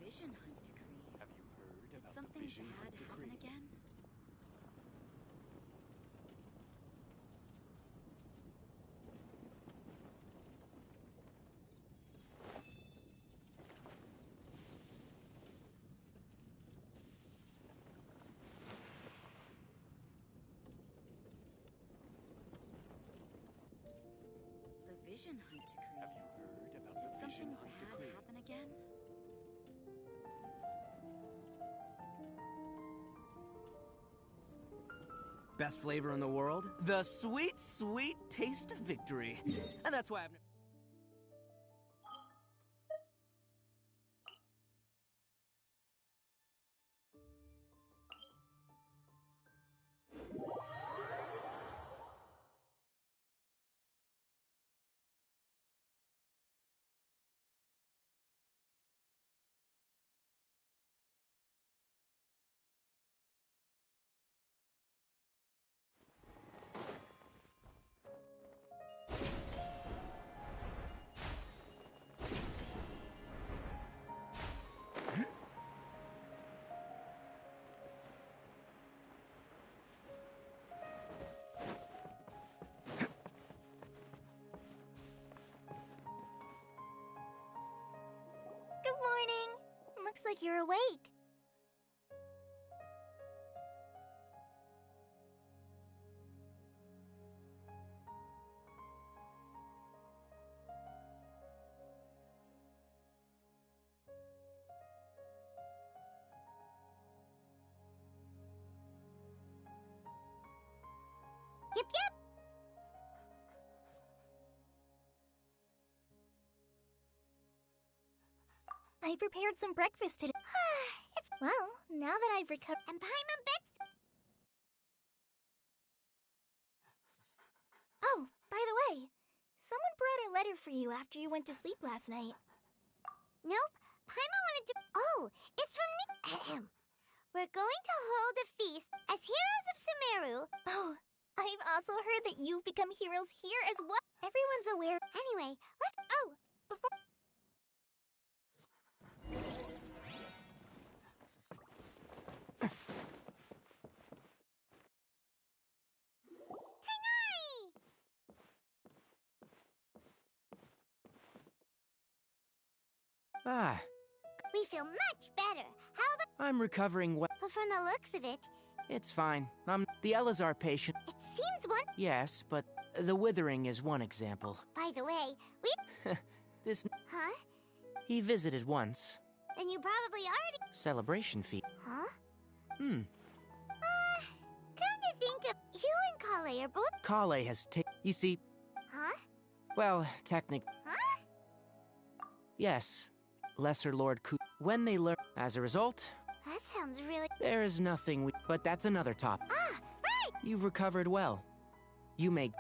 vision hunt decree. Have you heard Did about something the vision bad hunt decree? happen again? The vision hunt decree. Have you heard about Did the vision something hunt bad decree? happen again? Best flavor in the world? The sweet, sweet taste of victory. And that's why I've never... Good morning. Looks like you're awake. Yep, yep. I prepared some breakfast today. Well, now that I've recovered and Paimon bets. Oh, by the way, someone brought a letter for you after you went to sleep last night. Nope, Paimon wanted to. Oh, it's from Nick. We're going to hold a feast as heroes of Sumeru. Oh, I've also heard that you've become heroes here as well. Everyone's aware. Anyway, let's. Oh, before. Kanari! Ah, We feel much better. How about? I'm recovering well. But from the looks of it, It's fine. The Elazar patient. it seems one. Yes, but the withering is one example. By the way, we. This... Huh? He visited once. Then you probably already. Celebration fee. Huh? Hmm. Come to think of. You and Kale are both. Kale has taken... You see... Huh? Well, technically... Huh? Yes. Lesser Lord Ku... When they learn... As a result, That sounds really. there is nothing we... But that's another topic. Ah, right! You've recovered well. You may... Yay!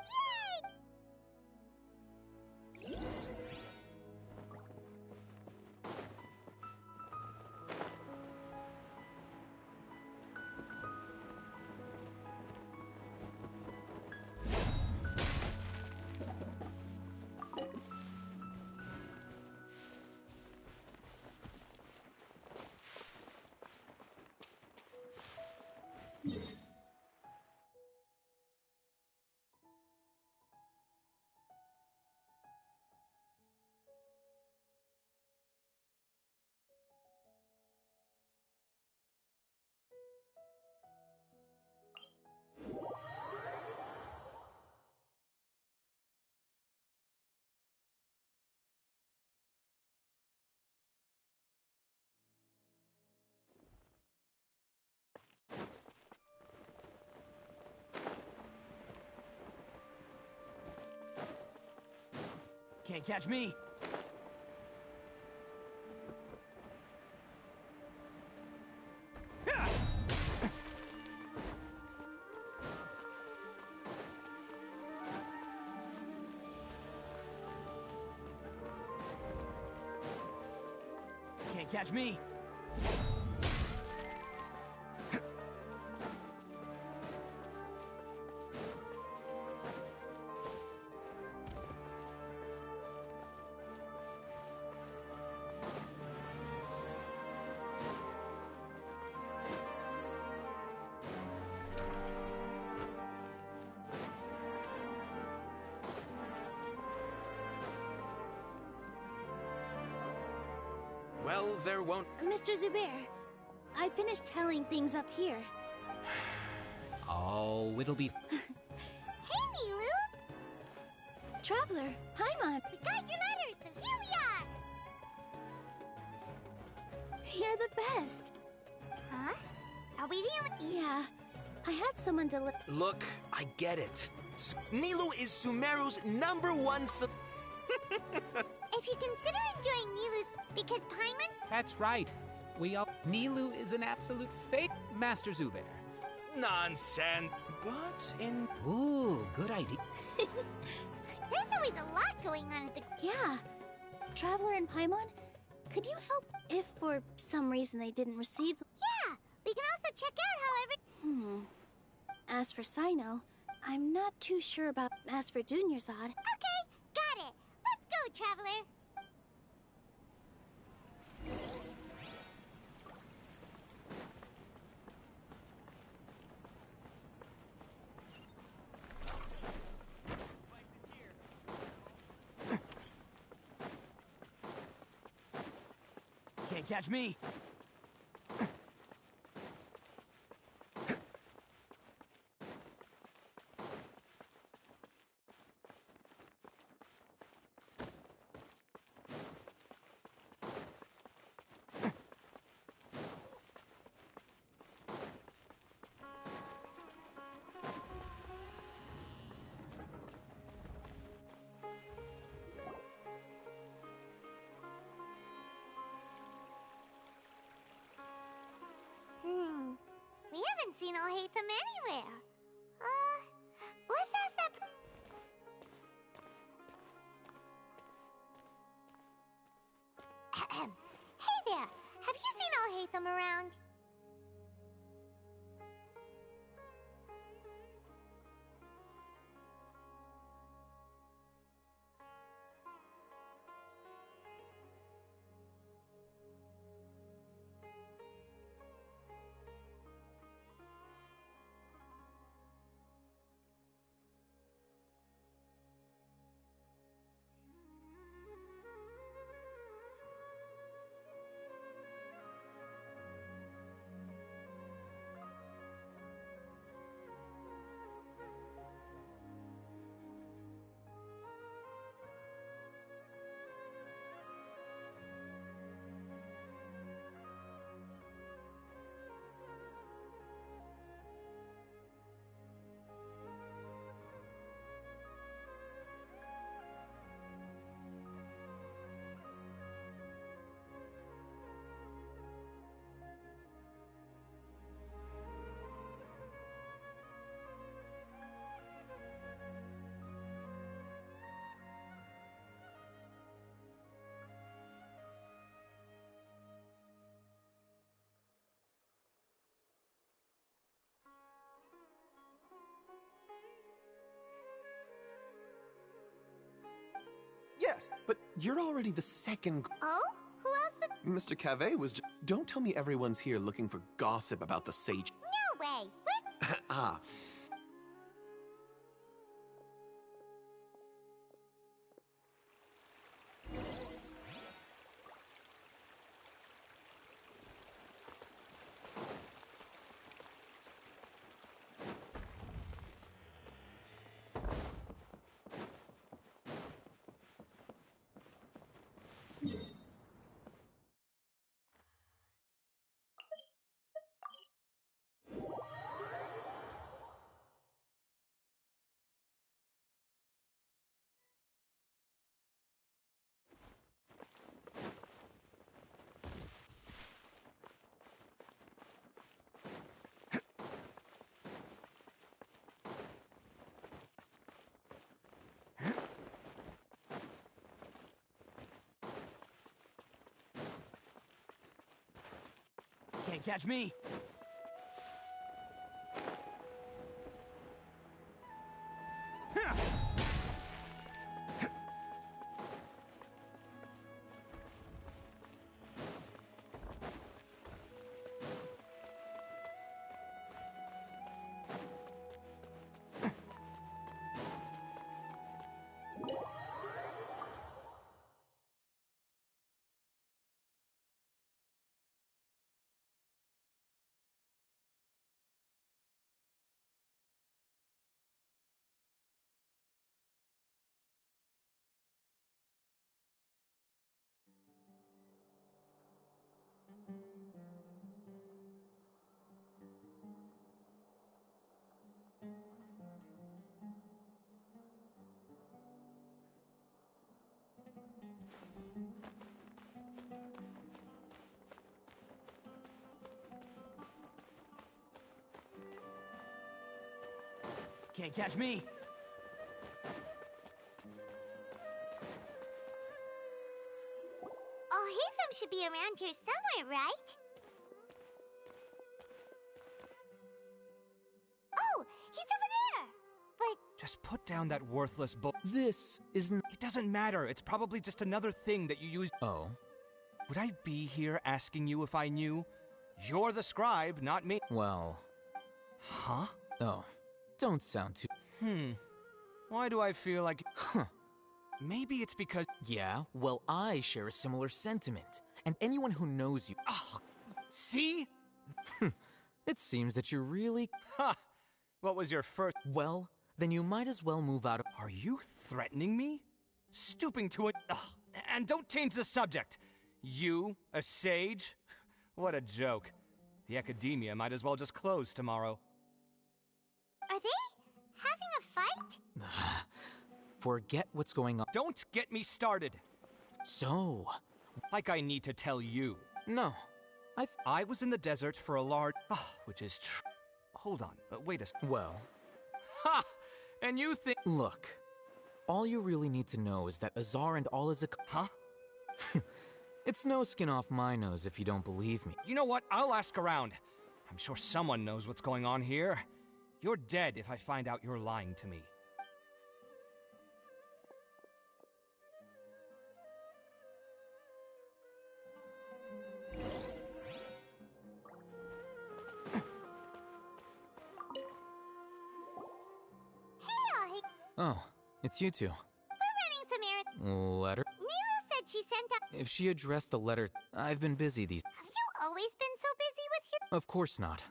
Can't catch me! Can't catch me! Well, there won't... Mr. Zubair, I finished telling things up here. Oh, it'll be... Hey, Milu! Traveler, Paimon! We got your letters, so here we are! You're the best! Huh? Are we the only... Yeah, I had someone to... Look, I get it. Milu is Sumeru's #1 If you consider enjoying Milu's... Because Paimon... That's right. We all... Nilou is an absolute fake, Master Zubair. Nonsense. But in... Ooh, good idea. There's always a lot going on at the... Yeah. Traveler and Paimon, could you help if for some reason they didn't receive... Yeah, we can also check out how As for Sino, I'm not too sure about... As for Dunyarzad... Okay, got it. Let's go, Traveler. Can't catch me. We haven't seen Alhaitham anywhere. Let's ask that... Hey there, have you seen Alhaitham around? Yes, but you're already the second... Oh? Who else would... Mr. Cave was just... Don't tell me everyone's here looking for gossip about the sage... No way! Where's... Ah, Can't catch me. Can't catch me. Oh, Hatham should be around here somewhere, right? Oh, he's over there! But Just put down that worthless book. This isn't. It doesn't matter. It's probably just another thing that you use. Oh. Would I be here asking you if I knew? You're the scribe, not me. Well. Huh? Oh. Don't sound too. Why do I feel like... Huh. Maybe it's because... Yeah, well, I share a similar sentiment. And anyone who knows you. Ah, see? It seems that you really. Ha! What was your first... Well, then you might as well move out of. Are you threatening me? Stooping to it... Ugh. And don't change the subject. You, a sage? What a joke. The academia might as well just close tomorrow. are they having a fight? Forget what's going on. Don't get me started. So. Like I need to tell you. No. I was in the desert for a large... which is Hold on. Wait a Well. Ha! And you think... Look. All you really need to know is that Azar and all is a. Huh? It's no skin off my nose if you don't believe me. You know what? I'll ask around. I'm sure someone knows what's going on here. You're dead if I find out you're lying to me. Hey, Oh, it's you two. we're running some errands. Letter? Nilu said she sent out... If she addressed the letter, I've been busy these. Have you always been so busy with your... Of course not.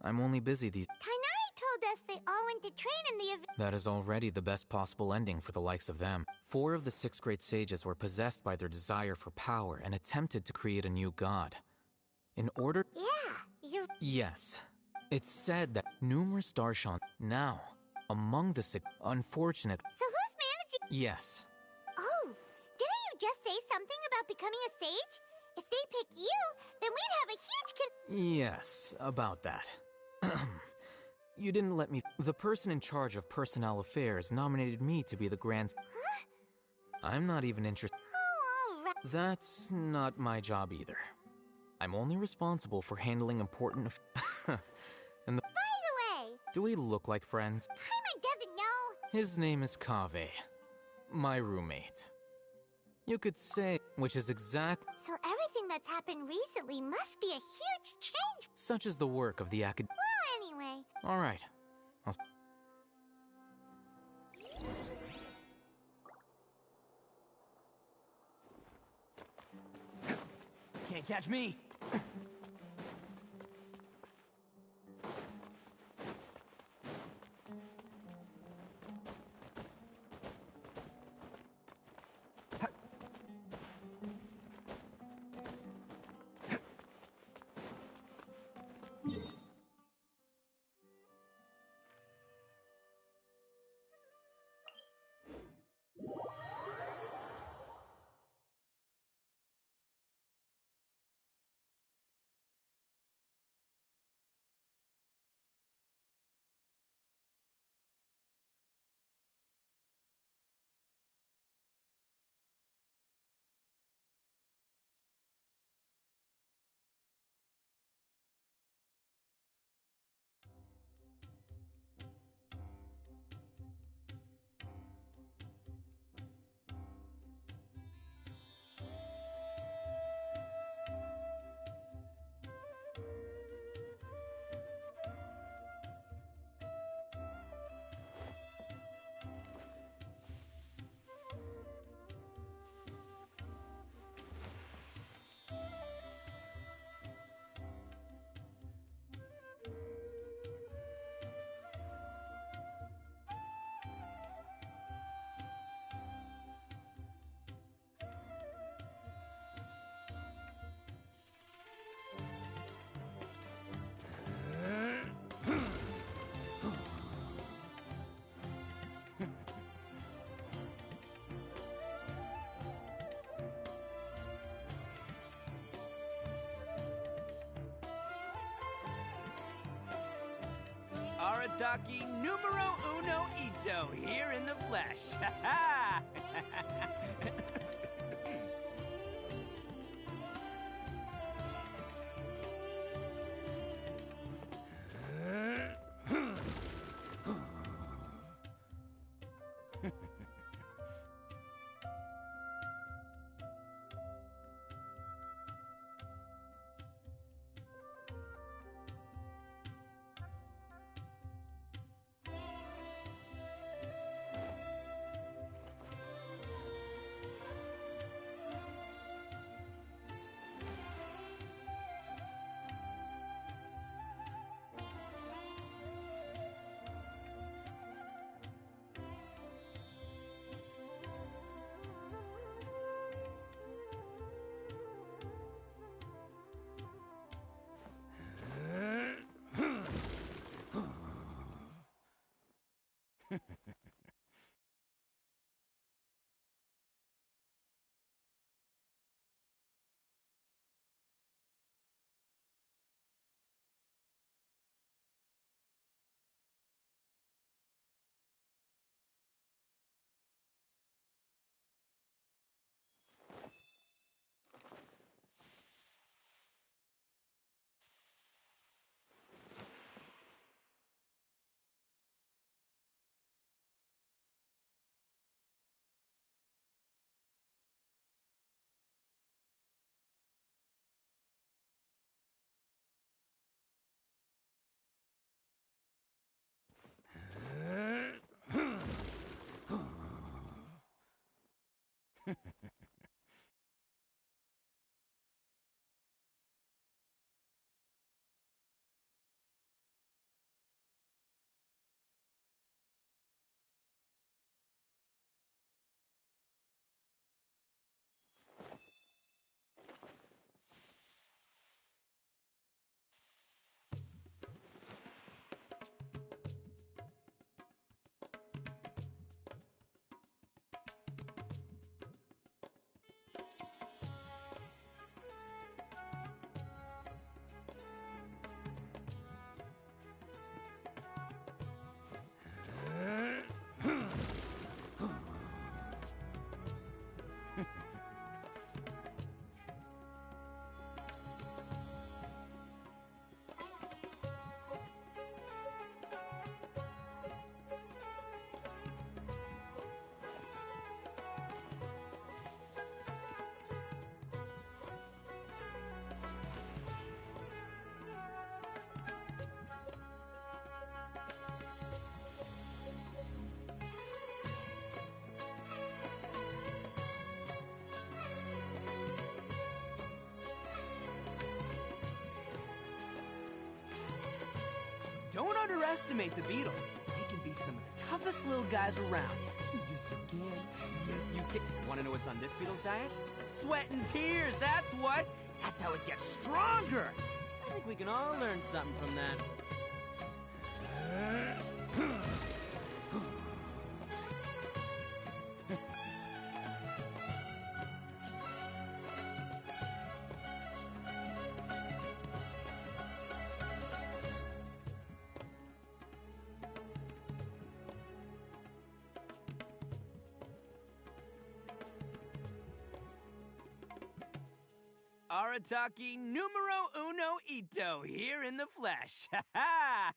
I'm only busy these. Kainari told us they all went to train in the event. That is already the best possible ending for the likes of them. 4 of the 6 great sages were possessed by their desire for power and attempted to create a new god. In order... Yeah, you're... Yes. It's said that numerous darshan... Now, among the 6... Unfortunate... So who's managing... Yes. Oh, didn't you just say something about becoming a sage? If they pick you, then we'd have a huge Yes, about that. You didn't let me... The person in charge of personnel affairs nominated me to be the Grand... I'm not even interested... Oh, all right. That's not my job either. I'm only responsible for handling important... And the... By the way, Do we look like friends? Paimon doesn't know. His name is Kaveh. My roommate. You could say... Which is exact... So everything that's happened recently must be a huge change. Such is the work of the acad... Well, anyway. Alright. Can't catch me. Arataki numero uno ito, here in the flesh. Ha ha! Don't underestimate the beetle. They can be some of the toughest little guys around. Yes, you can. Yes, you can. Want to know what's on this beetle's diet? Sweat and tears, that's what. That's how it gets stronger. I think we can all learn something from that. Arataki numero uno ito, here in the flesh. Ha ha!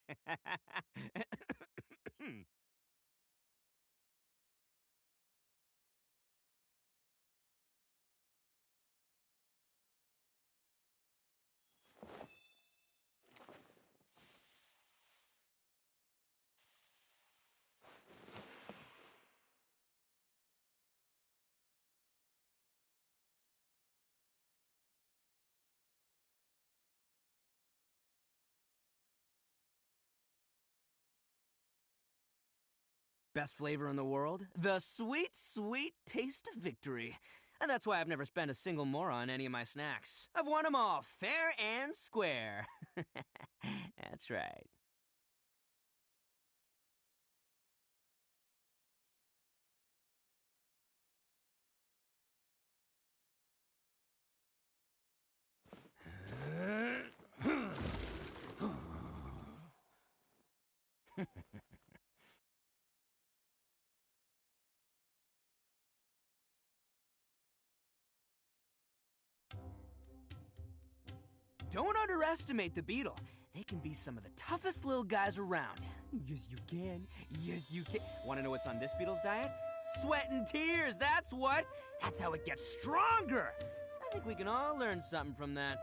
Best flavor in the world? The sweet, sweet taste of victory. And that's why I've never spent a single more on any of my snacks. I've won them all, fair and square. That's right. Don't underestimate the beetle. They can be some of the toughest little guys around. Yes, you can. Yes, you can. Want to know what's on this beetle's diet? Sweat and tears, that's what. That's how it gets stronger. I think we can all learn something from that.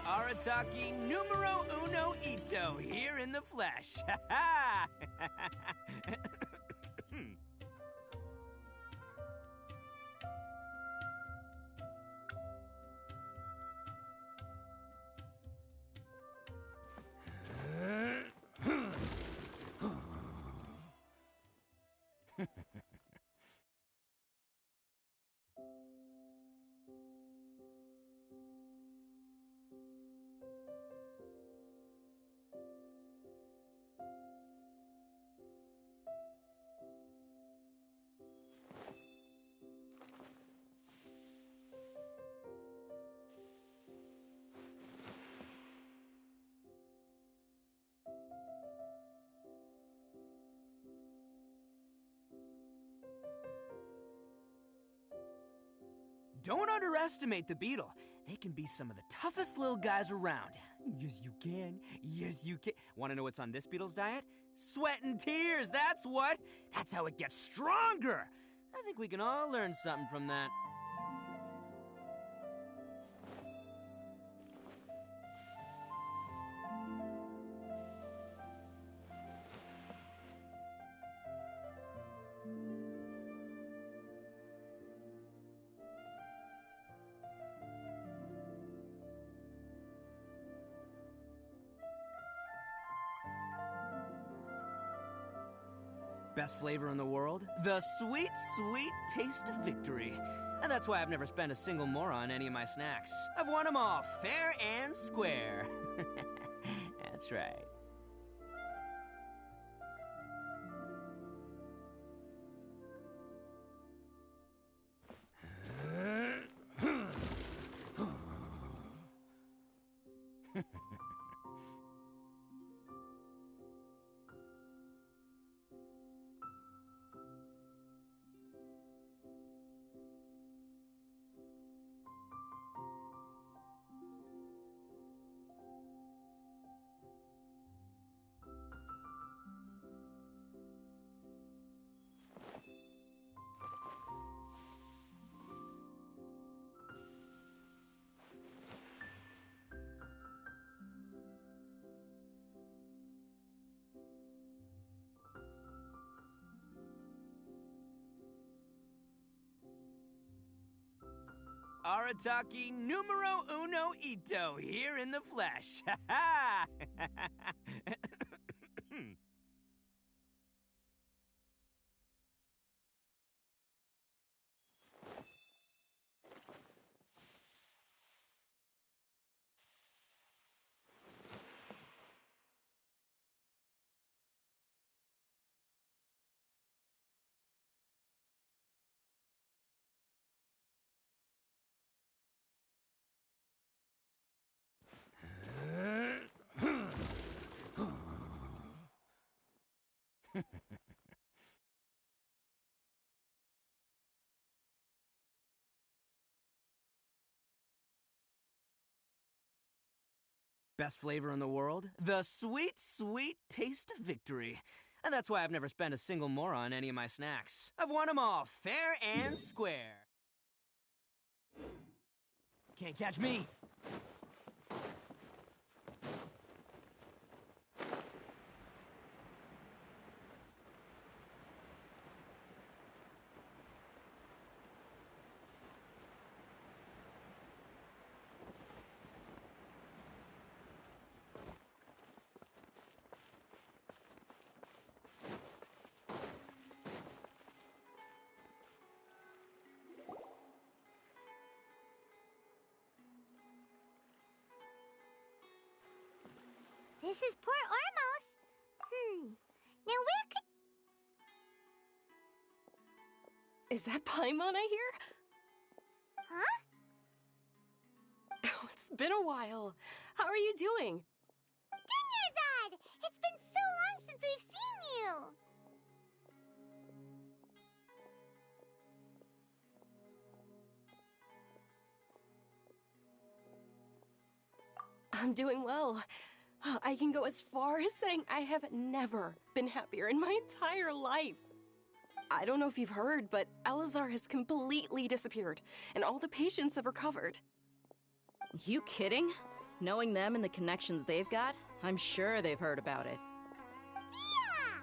Arataki numero uno ito, here in the flesh. Ha ha! Don't underestimate the beetle. They can be some of the toughest little guys around. Yes, you can. Yes, you can. Want to know what's on this beetle's diet? Sweat and tears, that's what. That's how it gets stronger. I think we can all learn something from that. Best flavor in the world? The sweet, sweet taste of victory. And that's why I've never spent a single more on any of my snacks. I've won them all fair and square. That's right. Arataki numero uno ito, here in the flesh. Ha ha! Best flavor in the world? The sweet, sweet taste of victory. And that's why I've never spent a single more on any of my snacks. I've won them all fair and square. Can't catch me. This is Port Ormos. Now where could... Is that Paimon I hear? Huh? Oh, it's been a while. How are you doing? Dunyarzad! It's been so long since we've seen you! I'm doing well. I can go as far as saying I have never been happier in my entire life. I don't know if you've heard, but Elazar has completely disappeared, and all the patients have recovered. You kidding? Knowing them and the connections they've got, I'm sure they've heard about it. Yeah!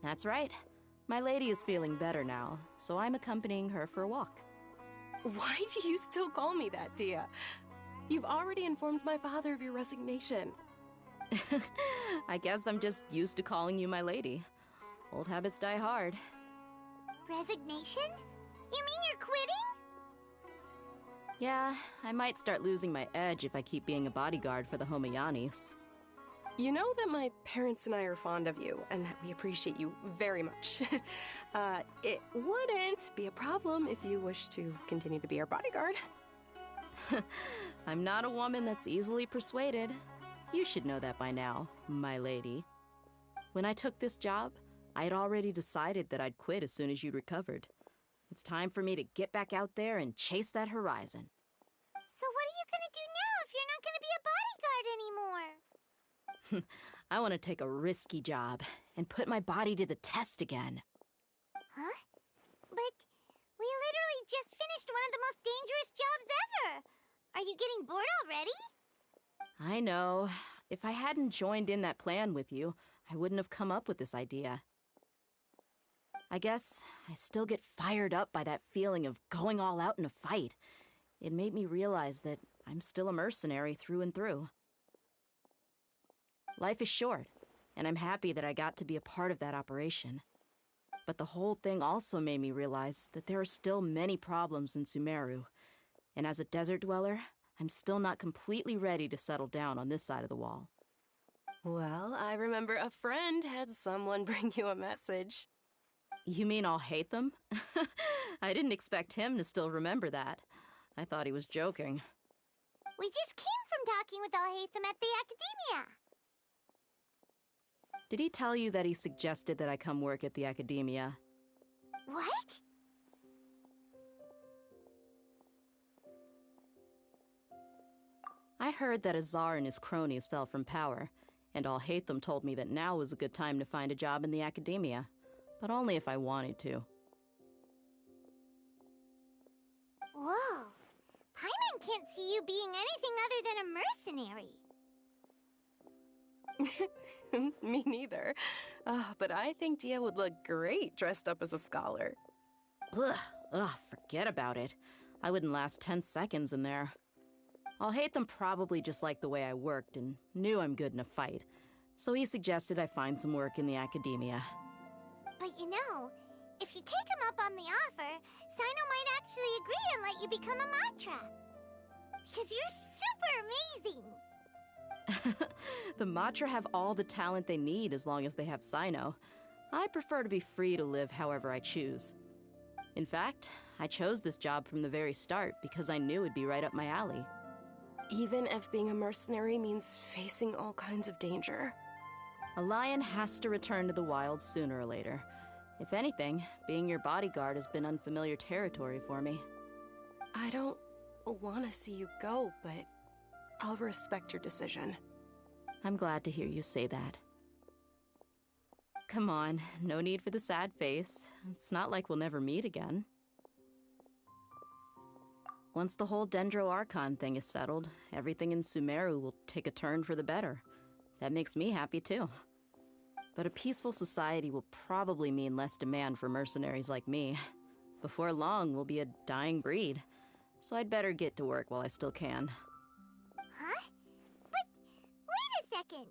That's right. My lady is feeling better now, so I'm accompanying her for a walk. Why do you still call me that, Dia? You've already informed my father of your resignation. I guess I'm just used to calling you my lady. Old habits die hard. Resignation? You mean you're quitting? Yeah, I might start losing my edge if I keep being a bodyguard for the Homayanis. You know that my parents and I are fond of you, and that we appreciate you very much. It wouldn't be a problem if you wish to continue to be our bodyguard. I'm not a woman that's easily persuaded. You should know that by now, my lady. When I took this job, I had already decided that I'd quit as soon as you'd recovered. It's time for me to get back out there and chase that horizon. So what are you gonna do now if you're not gonna be a bodyguard anymore? I want to take a risky job and put my body to the test again. Huh? But we literally just finished one of the most dangerous jobs ever! Are you getting bored already? I know. If I hadn't joined in that plan with you, I wouldn't have come up with this idea. I guess I still get fired up by that feeling of going all out in a fight. It made me realize that I'm still a mercenary through and through. Life is short, and I'm happy that I got to be a part of that operation. But the whole thing also made me realize that there are still many problems in Sumeru, and as a desert dweller, I'm still not completely ready to settle down on this side of the wall. Well, I remember a friend had someone bring you a message. You mean I'll hate them? I didn't expect him to still remember that. I thought he was joking. We just came from talking with Alhaitham at the Academia. Did he tell you that he suggested that I come work at the Academia? What? I heard that Azar and his cronies fell from power, and Alhaitham told me that now was a good time to find a job in the Academia, but only if I wanted to. Whoa. Paimon can't see you being anything other than a mercenary. Me neither. But I think Dia would look great dressed up as a scholar. Ugh, forget about it. I wouldn't last 10 seconds in there. Alhaitham probably just liked the way I worked and knew I'm good in a fight, so he suggested I find some work in the Academia. But you know, if you take him up on the offer, Sino might actually agree and let you become a Matra. Because you're super amazing! The Matra have all the talent they need as long as they have Sino. I prefer to be free to live however I choose. In fact, I chose this job from the very start because I knew it'd be right up my alley. Even if being a mercenary means facing all kinds of danger. A lion has to return to the wild sooner or later. If anything, being your bodyguard has been unfamiliar territory for me. I don't want to see you go, but I'll respect your decision. I'm glad to hear you say that. Come on, no need for the sad face. It's not like we'll never meet again. Once the whole Dendro Archon thing is settled, everything in Sumeru will take a turn for the better. That makes me happy too. But a peaceful society will probably mean less demand for mercenaries like me. Before long, we'll be a dying breed. So I'd better get to work while I still can. Huh? But wait a second!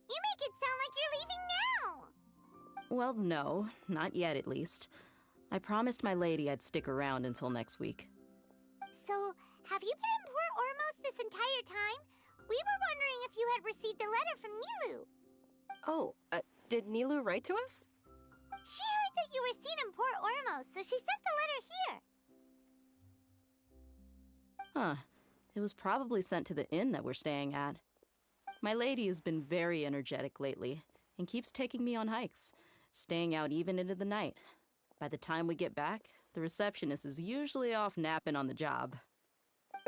You make it sound like you're leaving now! Well, no, not yet at least. I promised my lady I'd stick around until next week. So, have you you had received a letter from Nilu. Oh, did Nilu write to us? She heard that you were seen in Port Ormos, so she sent the letter here. Huh. It was probably sent to the inn that we're staying at. My lady has been very energetic lately and keeps taking me on hikes, staying out even into the night. By the time we get back, the receptionist is usually off napping on the job.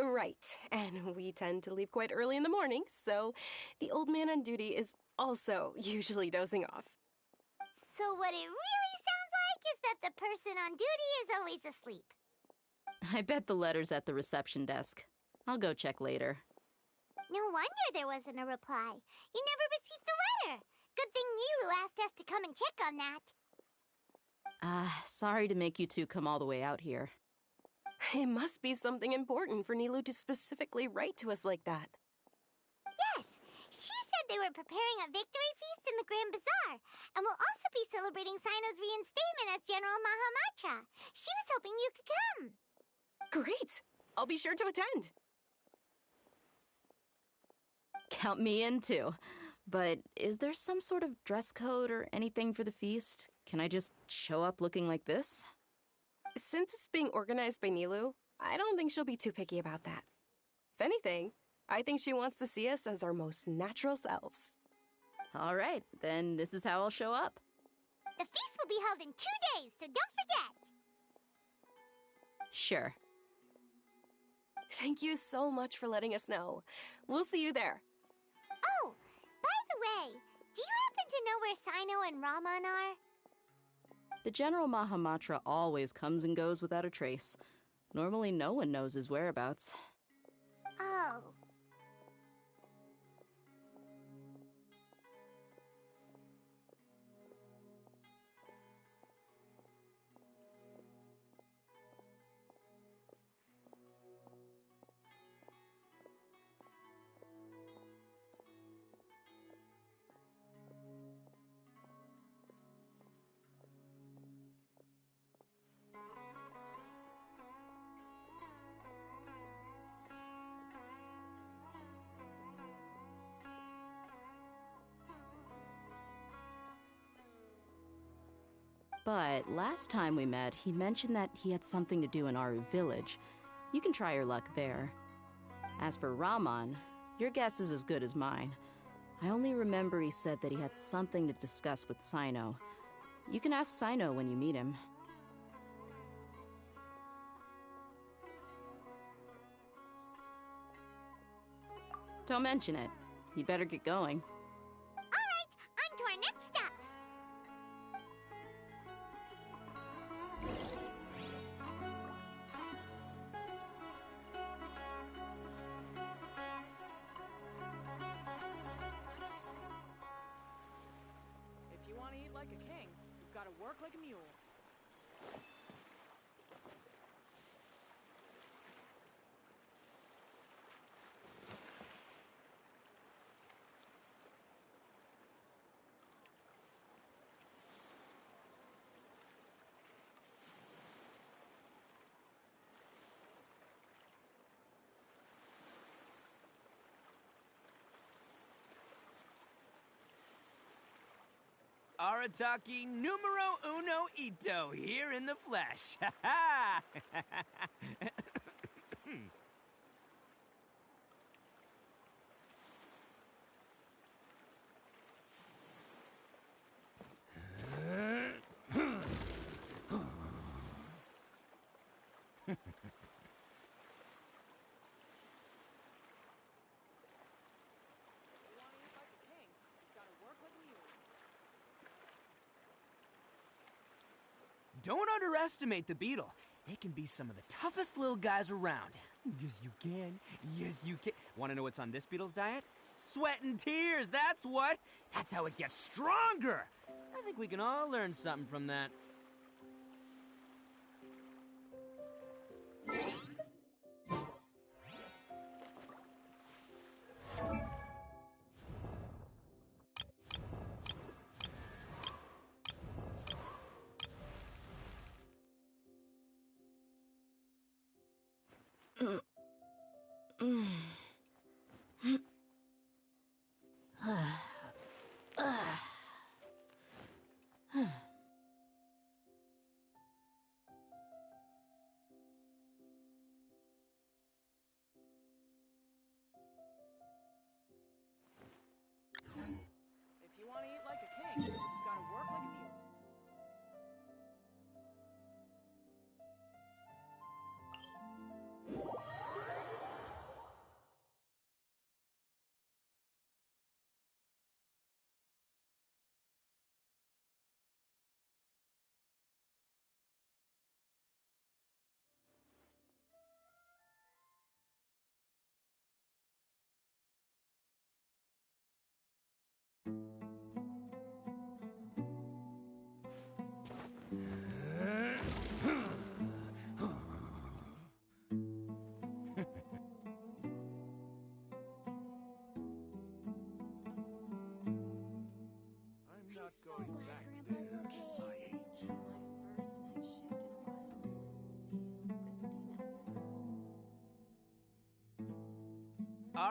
Right, and we tend to leave quite early in the morning, so the old man on duty is also usually dozing off. So what it really sounds like is that the person on duty is always asleep. I bet the letter's at the reception desk. I'll go check later. No wonder there wasn't a reply. You never received the letter. Good thing Nilu asked us to come and check on that. Sorry to make you two come all the way out here. It must be something important for Nilu to specifically write to us like that. Yes, she said they were preparing a victory feast in the Grand Bazaar, and will also be celebrating Sino's reinstatement as General Mahamatra. She was hoping you could come. Great! I'll be sure to attend. Count me in too. But is there some sort of dress code or anything for the feast? Can I just show up looking like this? Since it's being organized by Nilu, I don't think she'll be too picky about that. If anything, I think she wants to see us as our most natural selves. All right, then this is how I'll show up. The feast will be held in 2 days, so don't forget. Sure. Thank you so much for letting us know. We'll see you there. Oh, by the way, do you happen to know where Sino and Raman are? The General Mahamatra always comes and goes without a trace. Normally no one knows his whereabouts. Oh. But last time we met, he mentioned that he had something to do in Aru Village. You can try your luck there. As for Raman, your guess is as good as mine. I only remember he said that he had something to discuss with Sino. You can ask Sino when you meet him. Don't mention it. You'd better get going. All right, on to our next stop. If you want to eat like a king, you've got to work like a mule. Arataki numero uno ito here in the flesh. Ha ha! Don't underestimate the beetle. They can be some of the toughest little guys around. Yes, you can. Yes, you can. Want to know what's on this beetle's diet? Sweat and tears, that's what. That's how it gets stronger. I think we can all learn something from that.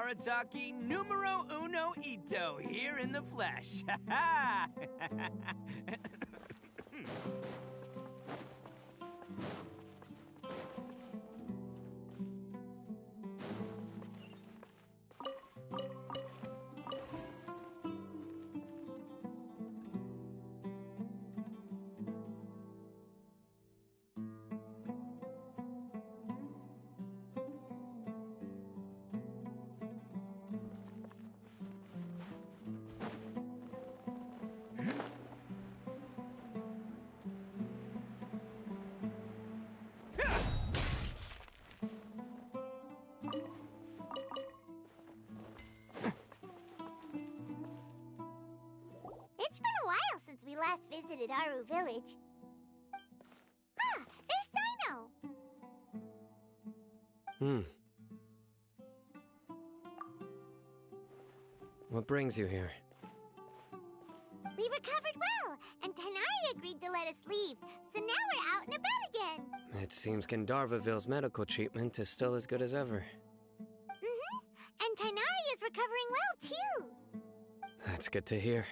Arataki numero uno ito here in the flesh. Ha ha! It's been a while since we last visited Aru Village. Ah, there's Sino! What brings you here? We recovered well, and Tanari agreed to let us leave, so now we're out and about again. It seems Gandharvaville's medical treatment is still as good as ever. And Tanari is recovering well, too. That's good to hear.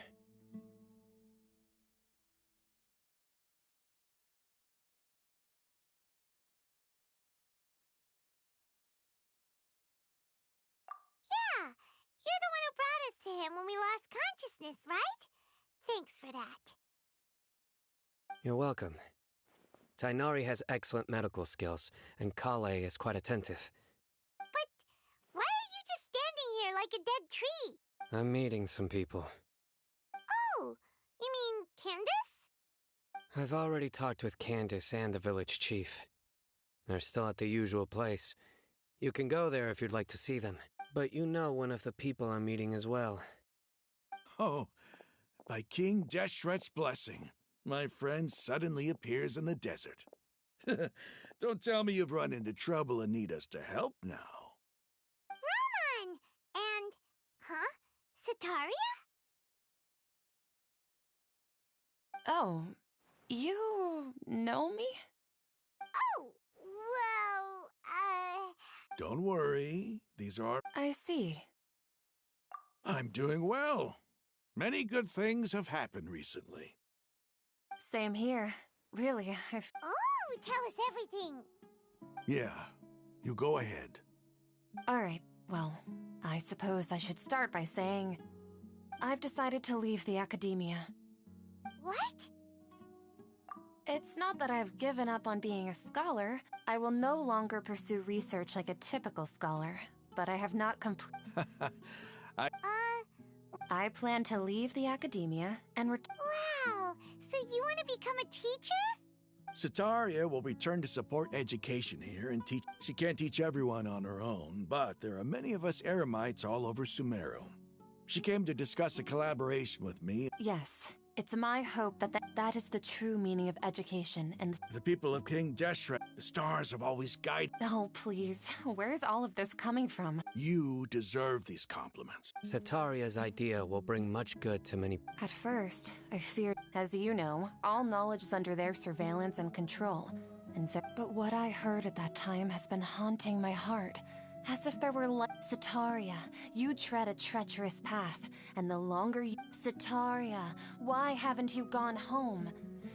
Yeah, you're the one who brought us to him when we lost consciousness, right? Thanks for that. You're welcome. Tainari has excellent medical skills, and Kale is quite attentive. But why are you just standing here like a dead tree? I'm meeting some people. Oh, you mean Candace? I've already talked with Candace and the village chief. They're still at the usual place. You can go there if you'd like to see them. But you know one of the people I'm meeting as well. Oh, by King Deshret's blessing, my friend suddenly appears in the desert. Don't tell me you've run into trouble and need us to help now. Roman! And, Sataria? Oh, you know me? Oh, well, Don't worry, these are... I see. I'm doing well. Many good things have happened recently. Same here. Really, I've... Oh, tell us everything. Yeah, you go ahead. Alright, well, I suppose I should start by saying... I've decided to leave the academia. What? It's not that I've given up on being a scholar. I will no longer pursue research like a typical scholar. But I have not I plan to leave the academia and Wow, so you want to become a teacher? Sataria will return to support education here and teach. She can't teach everyone on her own, but there are many of us Eremites all over Sumeru. She came to discuss a collaboration with me. Yes, it's my hope that that is the true meaning of education and the people of King Deshret. The stars have always guided. Oh, please. Where's all of this coming from? You deserve these compliments. Sataria's idea will bring much good to many. At first, I feared, as you know, all knowledge is under their surveillance and control. But what I heard at that time has been haunting my heart. As if there were Sataria, you tread a treacherous path, and the longer you... Sataria, why haven't you gone home?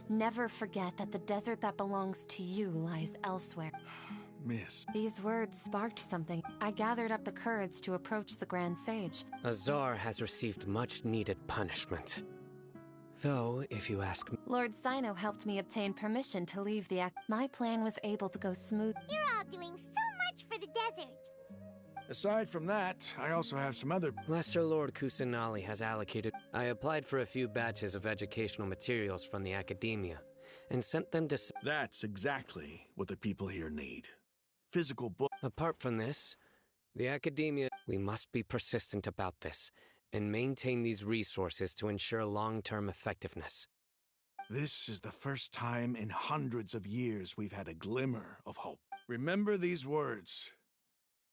Never forget that the desert that belongs to you lies elsewhere. Miss. These words sparked something. I gathered up the courage to approach the Grand Sage. Azar has received much-needed punishment. Though, if you ask me... Lord Sino helped me obtain permission to leave the My plan was able to go smooth. You're all doing so much for the desert. Aside from that, I also have some other... Lesser Lord Kusanali has allocated... I applied for a few batches of educational materials from the academia, and sent them to... That's exactly what the people here need. Physical books. Apart from this, the academia... We must be persistent about this, and maintain these resources to ensure long-term effectiveness. This is the first time in hundreds of years we've had a glimmer of hope. Remember these words.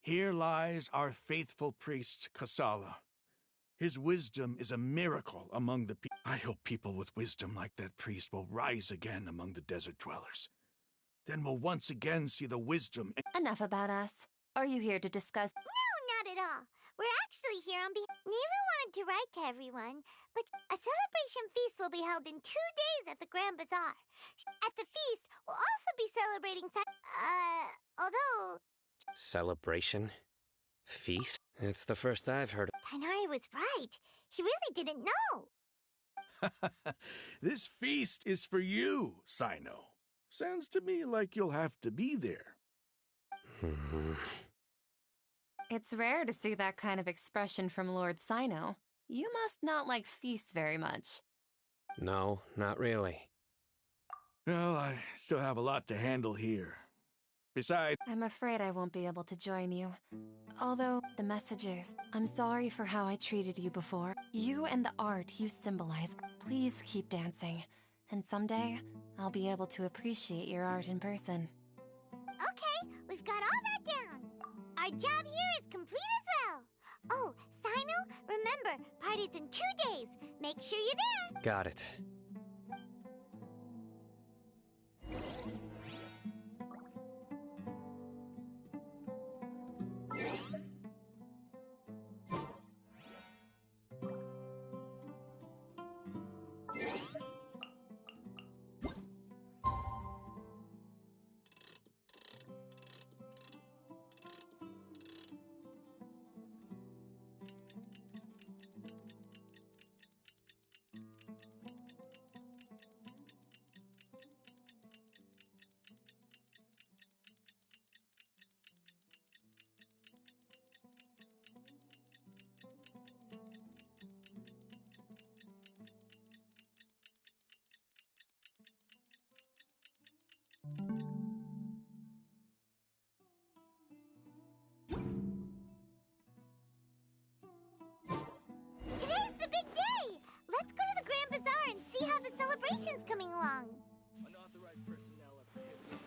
Here lies our faithful priest, Kasala. His wisdom is a miracle among the people. I hope people with wisdom like that priest will rise again among the desert dwellers. Then we'll once again see the wisdom... Enough about us. Are you here to discuss... No, not at all. We're actually here on behalf. Nilu wanted to write to everyone, but a celebration feast will be held in 2 days at the Grand Bazaar. At the feast, we'll also be celebrating although... Celebration? Feast? It's the first I've heard. Tainari was right. He really didn't know. This feast is for you, Sino. Sounds to me like you'll have to be there. It's rare to see that kind of expression from Lord Sino. You must not like feasts very much. No, not really. Well, I still have a lot to handle here. Besides... I'm afraid I won't be able to join you. Although, the message is, I'm sorry for how I treated you before. You and the art you symbolize. Please keep dancing. And someday, I'll be able to appreciate your art in person. Okay, we've got all that down. Our job here is complete as well. Oh, Sino, remember, party's in 2 days. Make sure you're there. Got it. Today's the big day! Let's go to the Grand Bazaar and see how the celebration's coming along. Unauthorized personnel are prohibited.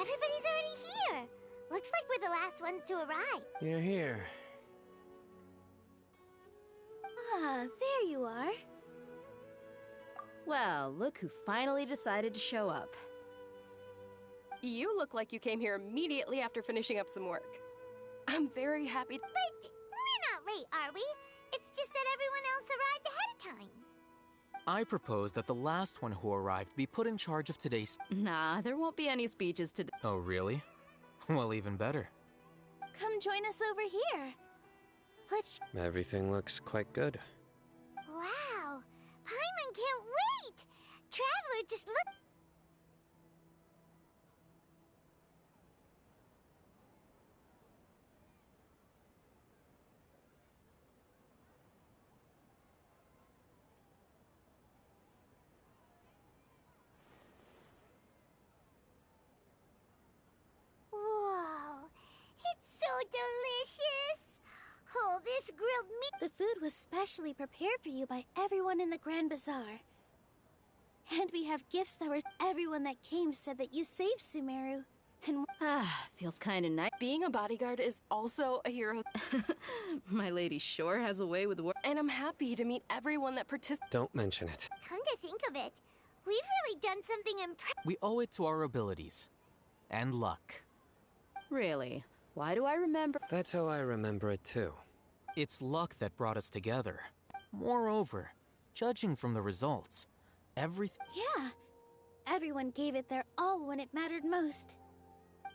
Everybody's already here. Looks like we're the last ones to arrive. You're here. Ah, there you are. Well, look who finally decided to show up. You look like you came here immediately after finishing up some work. I'm very happy. But we're not late, are we? It's just that everyone else arrived ahead of time. I propose that the last one who arrived be put in charge of today's... Nah, there won't be any speeches today. Oh, really? Well, even better. Come join us over here. Let's... Everything looks quite good. Wow! Paimon can't wait! Traveler, just look... Whoa! It's so delicious! Oh, this grilled meat... The food was specially prepared for you by everyone in the Grand Bazaar. And we have gifts that were... Everyone that came said that you saved Sumeru. And... Feels kinda nice. Being a bodyguard is also a hero. My lady sure has a way with work. And I'm happy to meet everyone that participated. Don't mention it. Come to think of it, we've really done something impressive. We owe it to our abilities. And luck. Really? Why do I remember? That's how I remember it too. It's luck that brought us together. Moreover, judging from the results, everything... Yeah, everyone gave it their all when it mattered most.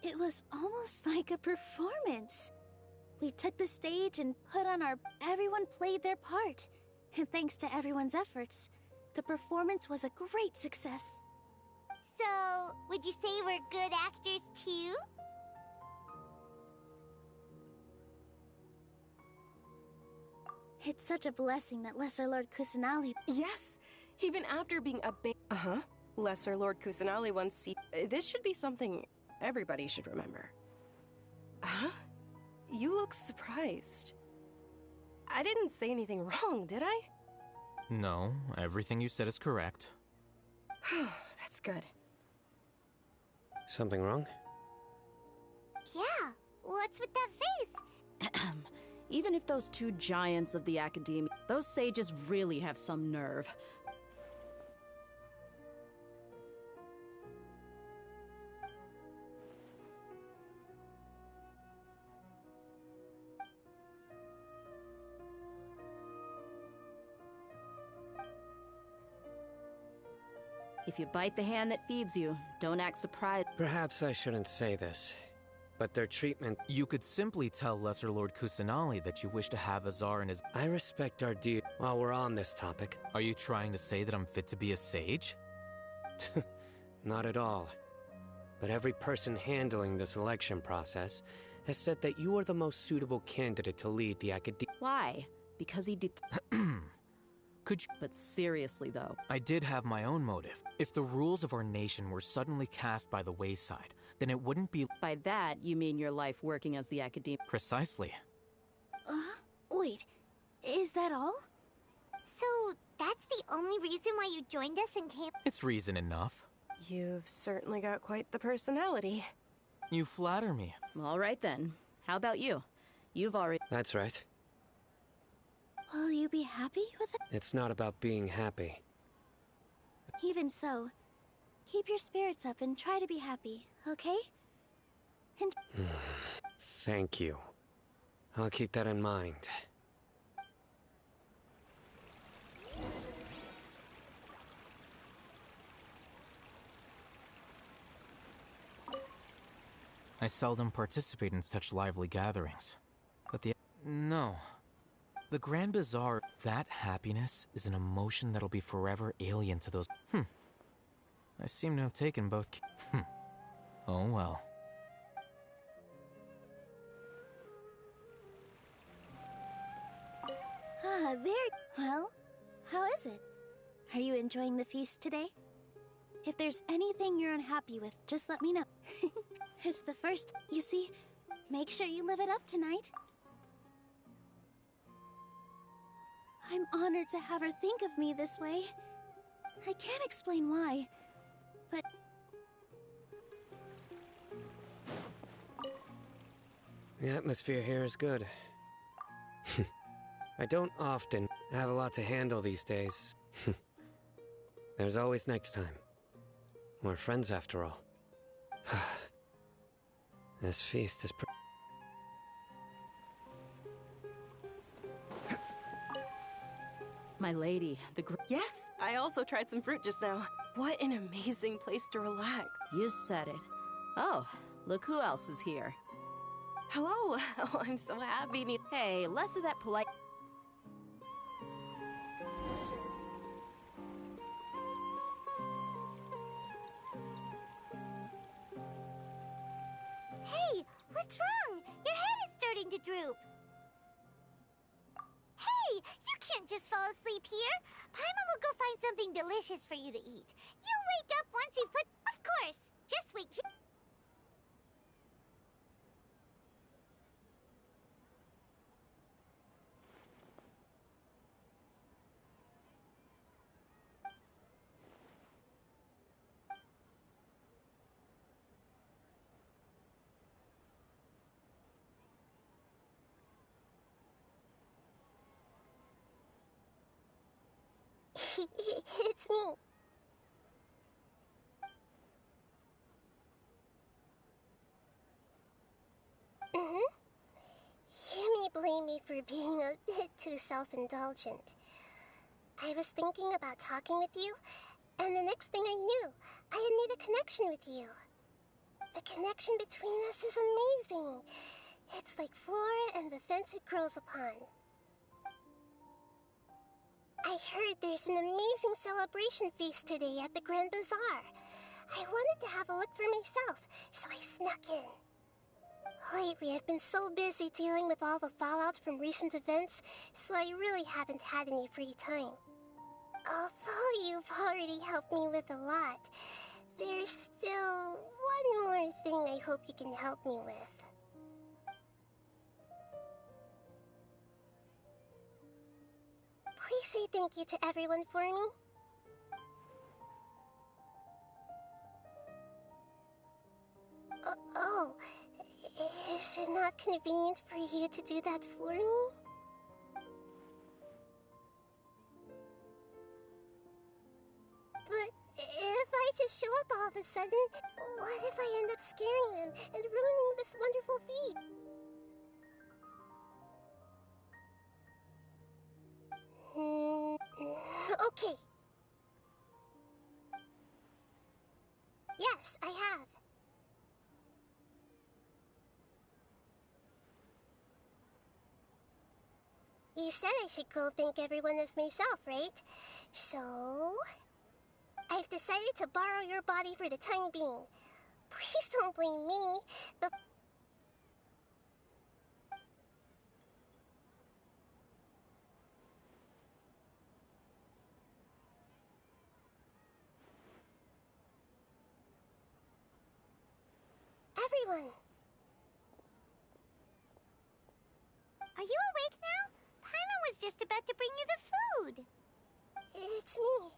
It was almost like a performance. We took the stage and put on our... Everyone played their part. And thanks to everyone's efforts, The performance was a great success. So, would you say we're good actors too? It's such a blessing that Lesser Lord Kusanali... Yes, even after being a big... Lesser Lord Kusanali once see... This should be something everybody should remember. Huh? You look surprised. I didn't say anything wrong, did I? No, everything you said is correct. That's good. Something wrong? Yeah, what's with that face? Even if those two giants of the academia, those sages really have some nerve. If you bite the hand that feeds you, don't act surprised. Perhaps I shouldn't say this, but their treatment... You could simply tell Lesser Lord Kusanali that you wish to have Azar in his... I respect our dear... While we're on this topic... Are you trying to say that I'm fit to be a sage? Not at all. But every person handling the selection process has said that you are the most suitable candidate to lead the academia. Why? Because he did... Could you... But seriously, though... I did have my own motive. If the rules of our nation were suddenly cast by the wayside, then it wouldn't be... By that, you mean your life working as the academia... Precisely. Wait, is that all? So, that's the only reason why you joined us in camp? It's reason enough. You've certainly got quite the personality. You flatter me. All right then. How about you? You've already... That's right. Will you be happy with it? It's not about being happy. Even so, keep your spirits up and try to be happy, okay? And... Thank you. I'll keep that in mind. I seldom participate in such lively gatherings. But No. The Grand Bazaar, that happiness is an emotion that'll be forever alien to those... I seem to have taken both... Oh well. There... Well, how is it? Are you enjoying the feast today? If there's anything you're unhappy with, just let me know. It's the first... You see, make sure you live it up tonight. I'm honored to have her think of me this way. I can't explain why, but... The atmosphere here is good. I don't often have a lot to handle these days. There's always next time. We're friends after all. This feast is My lady, Yes, I also tried some fruit just now. What an amazing place to relax. You said it. Oh, look who else is here. Hello. Oh, I'm so happy. Hey, less of that polite... Hey, what's wrong? Your head is starting to droop. Hey, you can't just fall asleep here. Paimon will go find something delicious for you to eat. You'll wake up once you've put... Of course, just wait here. It's me. You may blame me for being a bit too self-indulgent. I was thinking about talking with you, and the next thing I knew, I had made a connection with you. The connection between us is amazing. It's like flora and the fence it grows upon. I heard there's an amazing celebration feast today at the Grand Bazaar. I wanted to have a look for myself, so I snuck in. Lately, I've been so busy dealing with all the fallout from recent events, so I really haven't had any free time. Although you've already helped me with a lot, there's still one more thing I hope you can help me with. Please say thank you to everyone for me. Oh, is it not convenient for you to do that for me? But if I just show up all of a sudden, what if I end up scaring them and ruining this wonderful feat? Okay. Yes, I have. You said I should go thank everyone as myself, right? So... I've decided to borrow your body for the time being. Please don't blame me. Everyone! Are you awake now? Paimon was just about to bring you the food. It's me.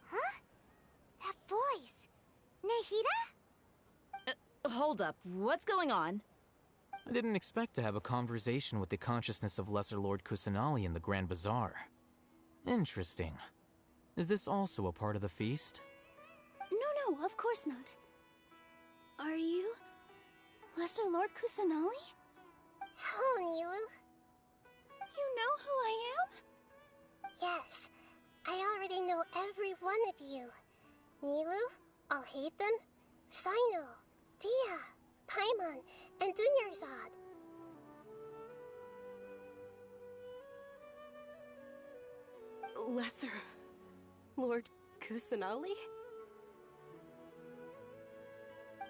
Huh? That voice. Nahida? Hold up. What's going on? I didn't expect to have a conversation with the consciousness of Lesser Lord Kusanali in the Grand Bazaar. Interesting. Is this also a part of the feast? No, of course not. Are you... Lesser Lord Kusanali? Hello, Nilu. You know who I am? Yes. I already know every one of you. Nilu, Alhaitham, Sino, Dia, Paimon, and Dunyarzad. Lesser Lord Kusanali?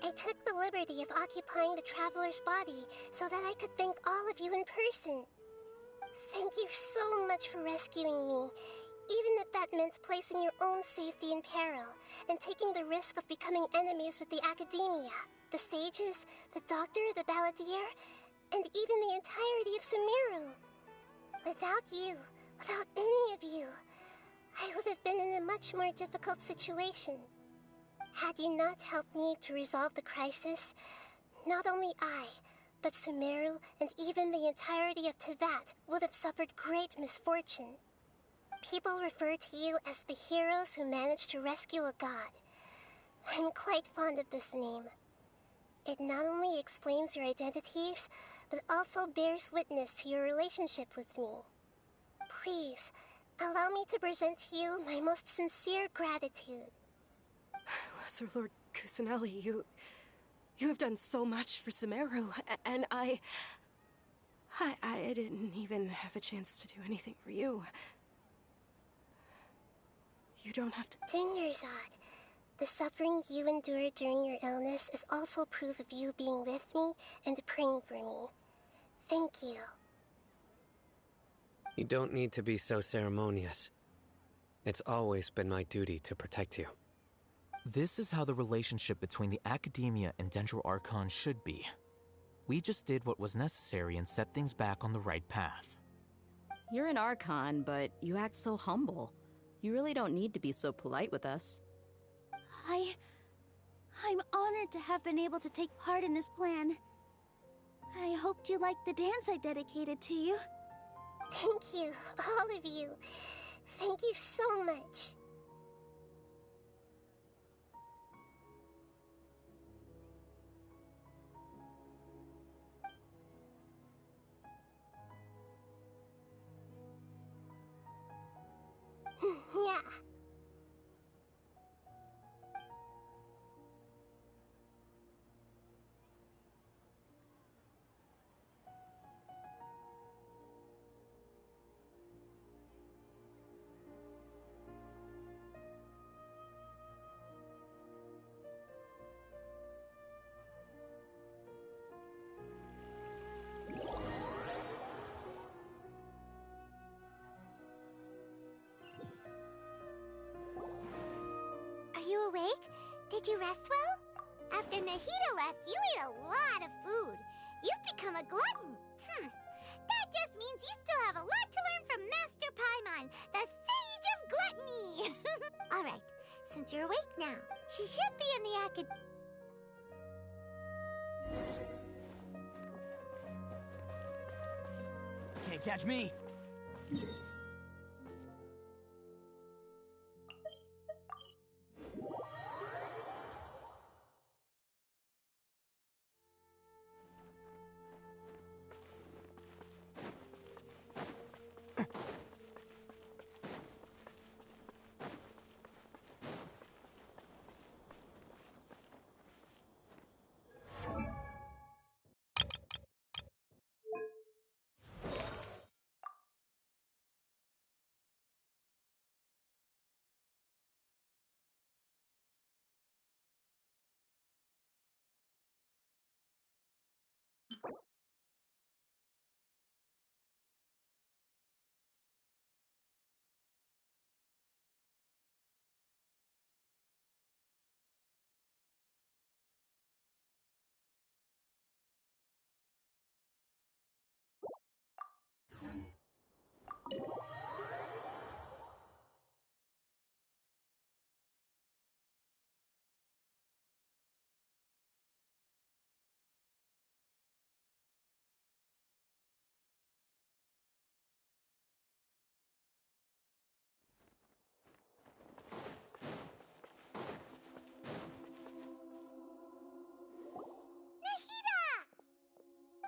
I took the liberty of occupying the traveler's body so that I could thank all of you in person. Thank you so much for rescuing me, even if that meant placing your own safety in peril and taking the risk of becoming enemies with the Academia, the sages, the doctor, the balladeer, and even the entirety of Sumeru. Without you, without any of you, I would have been in a much more difficult situation. Had you not helped me to resolve the crisis, not only I, but Sumeru and even the entirety of Teyvat would have suffered great misfortune. People refer to you as the heroes who managed to rescue a god. I'm quite fond of this name. It not only explains your identities, but also bears witness to your relationship with me. Please, allow me to present to you my most sincere gratitude. Lesser Lord Kusanali, you have done so much for Sumeru, and I didn't even have a chance to do anything for you. You don't have to... Dunyarzad, the suffering you endured during your illness is also proof of you being with me and praying for me. Thank you. You don't need to be so ceremonious. It's always been my duty to protect you. This is how the relationship between the Academia and Dendro Archon should be. We just did what was necessary and set things back on the right path. You're an Archon, but you act so humble. You really don't need to be so polite with us. I'm honored to have been able to take part in this plan. I hoped you liked the dance I dedicated to you. Thank you, all of you. Thank you so much. Yeah. Did you rest well? After Nahida left, you ate a lot of food. You've become a glutton. That just means you still have a lot to learn from Master Paimon, the Sage of Gluttony. Alright, since you're awake now, she should be in the Can't catch me.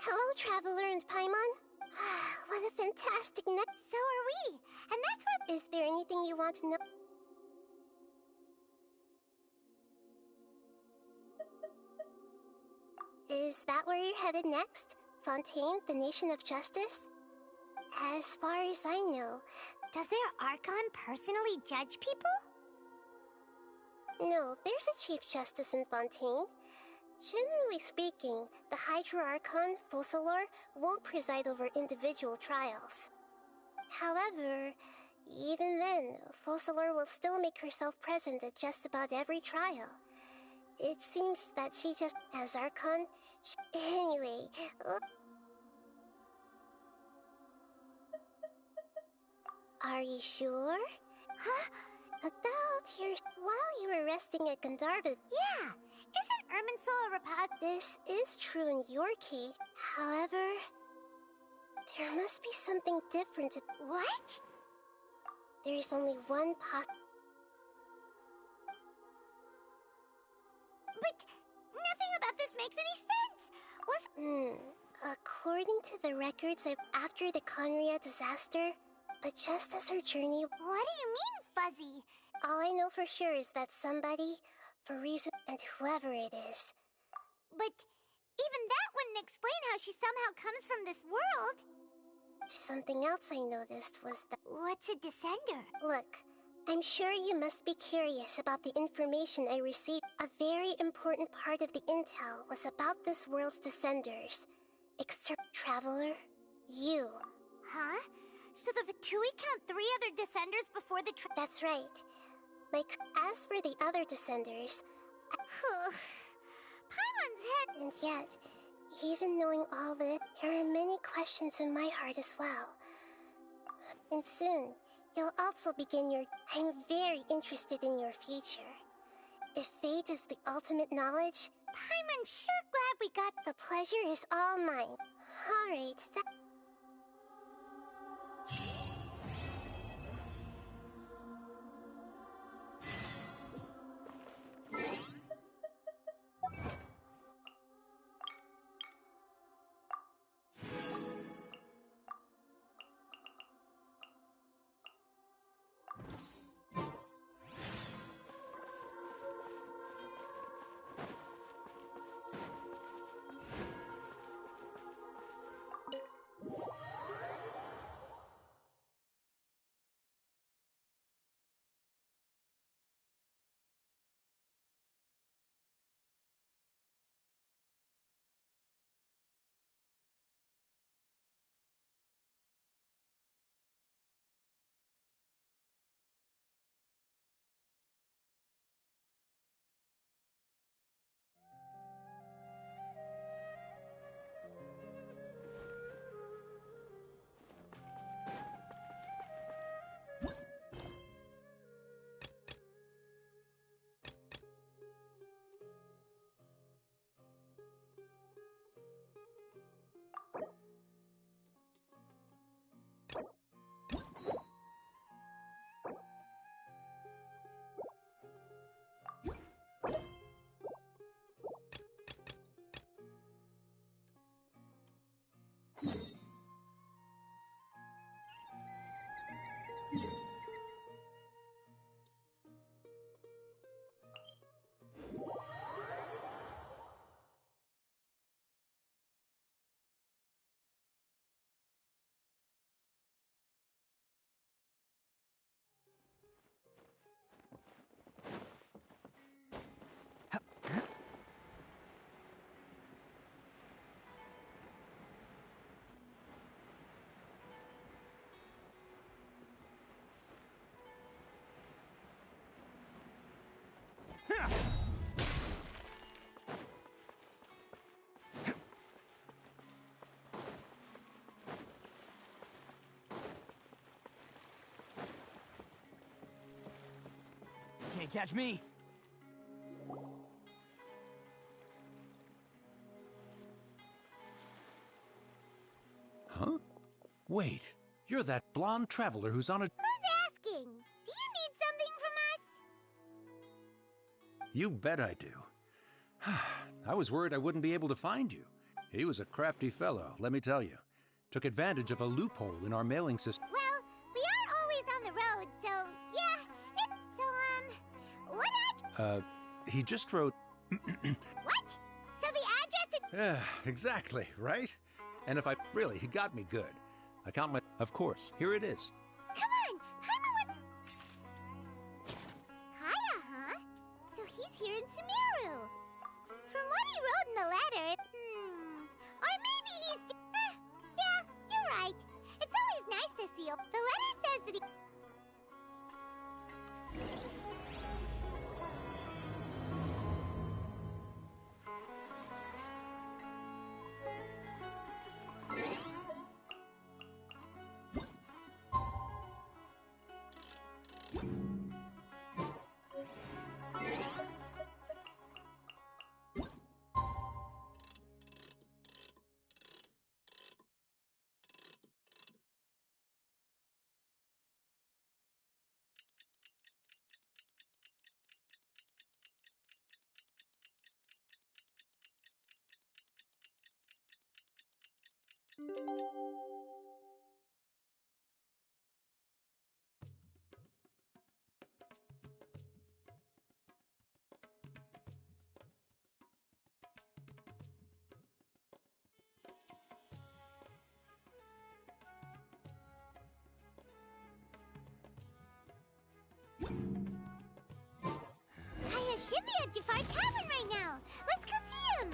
Hello, Traveler and Paimon. What a fantastic night. So are we. And that's what... Is there anything you want to know? Is that where you're headed next? Fontaine, the Nation of Justice? As far as I know, does their Archon personally judge people? No, there's a Chief Justice in Fontaine. Generally speaking, the Hydra Archon, Focalor, won't preside over individual trials. However, even then, Focalor will still make herself present at just about every trial. It seems that she just... as Archon... Anyway... Are you sure? Huh? About your... While you were resting at Gandharva... Yeah! Isn't Irminsul a Rapaz? This is true in your case. However... there must be something different. What? There is only one But nothing about this makes any sense! According to the records after the Conria disaster, but just as her journey... What do you mean, Fuzzy? All I know for sure is that somebody, for reason, and whoever it is. But even that wouldn't explain how she somehow comes from this world. Something else I noticed was that... What's a descender? Look, I'm sure you must be curious about the information I received. A very important part of the intel was about this world's descenders. Except Traveler, you. Huh? So the Vatui count 3 other descenders before the That's right. As for the other descenders... Paimon's head... And yet, even knowing all this, there are many questions in my heart as well. And soon, you'll also begin your... I'm very interested in your future. If fate is the ultimate knowledge, Paimon's sure glad we got... The pleasure is all mine. Alright, Can't catch me. Huh? Wait, you're that blonde traveler who's on a... Who's asking? Do you need something from us? You bet I do. I was worried I wouldn't be able to find you. He was a crafty fellow, let me tell you. Took advantage of a loophole in our mailing system. Well, we aren't always on the road, so yeah. What He just wrote... What? So the address is... Yeah, exactly, right? And if I... Really, he got me good. I count my... Of course, here it is. Come on! Paimon would... Kaya, huh? So he's here in Sumeru. From what he wrote in the letter, or maybe he's... yeah, you're right. It's always nice to see you. The letter says that he... Kaya should be at Jafar Tavern right now. Let's go see him.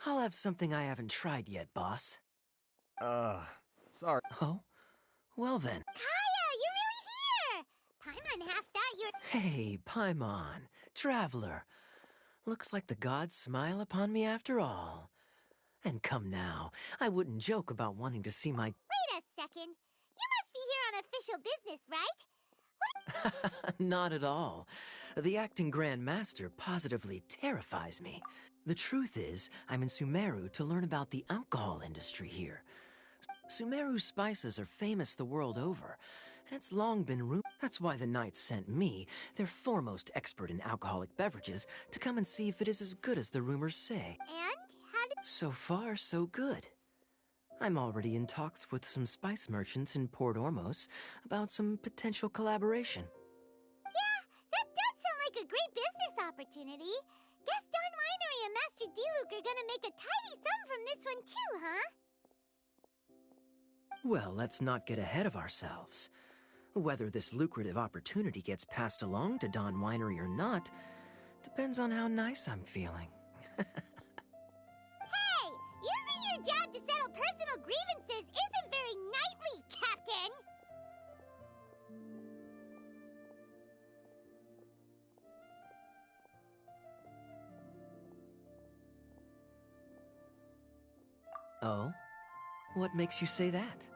I'll have something I haven't tried yet, boss. Sorry. Oh? Well then. Kaya, you're really here! Paimon half thought you're... Hey, Paimon, traveler. Looks like the gods smile upon me after all. And come now, I wouldn't joke about wanting to see my... Wait a second. You must be here on official business, right? Not at all. The acting Grand Master positively terrifies me. The truth is, I'm in Sumeru to learn about the alcohol industry here. Sumeru's spices are famous the world over, and it's long been rumored. That's why the Knights sent me, their foremost expert in alcoholic beverages, to come and see if it is as good as the rumors say. And how did... So far, so good. I'm already in talks with some spice merchants in Port Ormos about some potential collaboration. Yeah, that does sound like a great business opportunity. Guess Don Winery and Master Diluc are gonna make a tidy sum from this one too, huh? Well, let's not get ahead of ourselves. Whether this lucrative opportunity gets passed along to Don Winery or not depends on how nice I'm feeling. Hey! Using your job to settle personal grievances isn't very knightly, Captain! Oh? What makes you say that?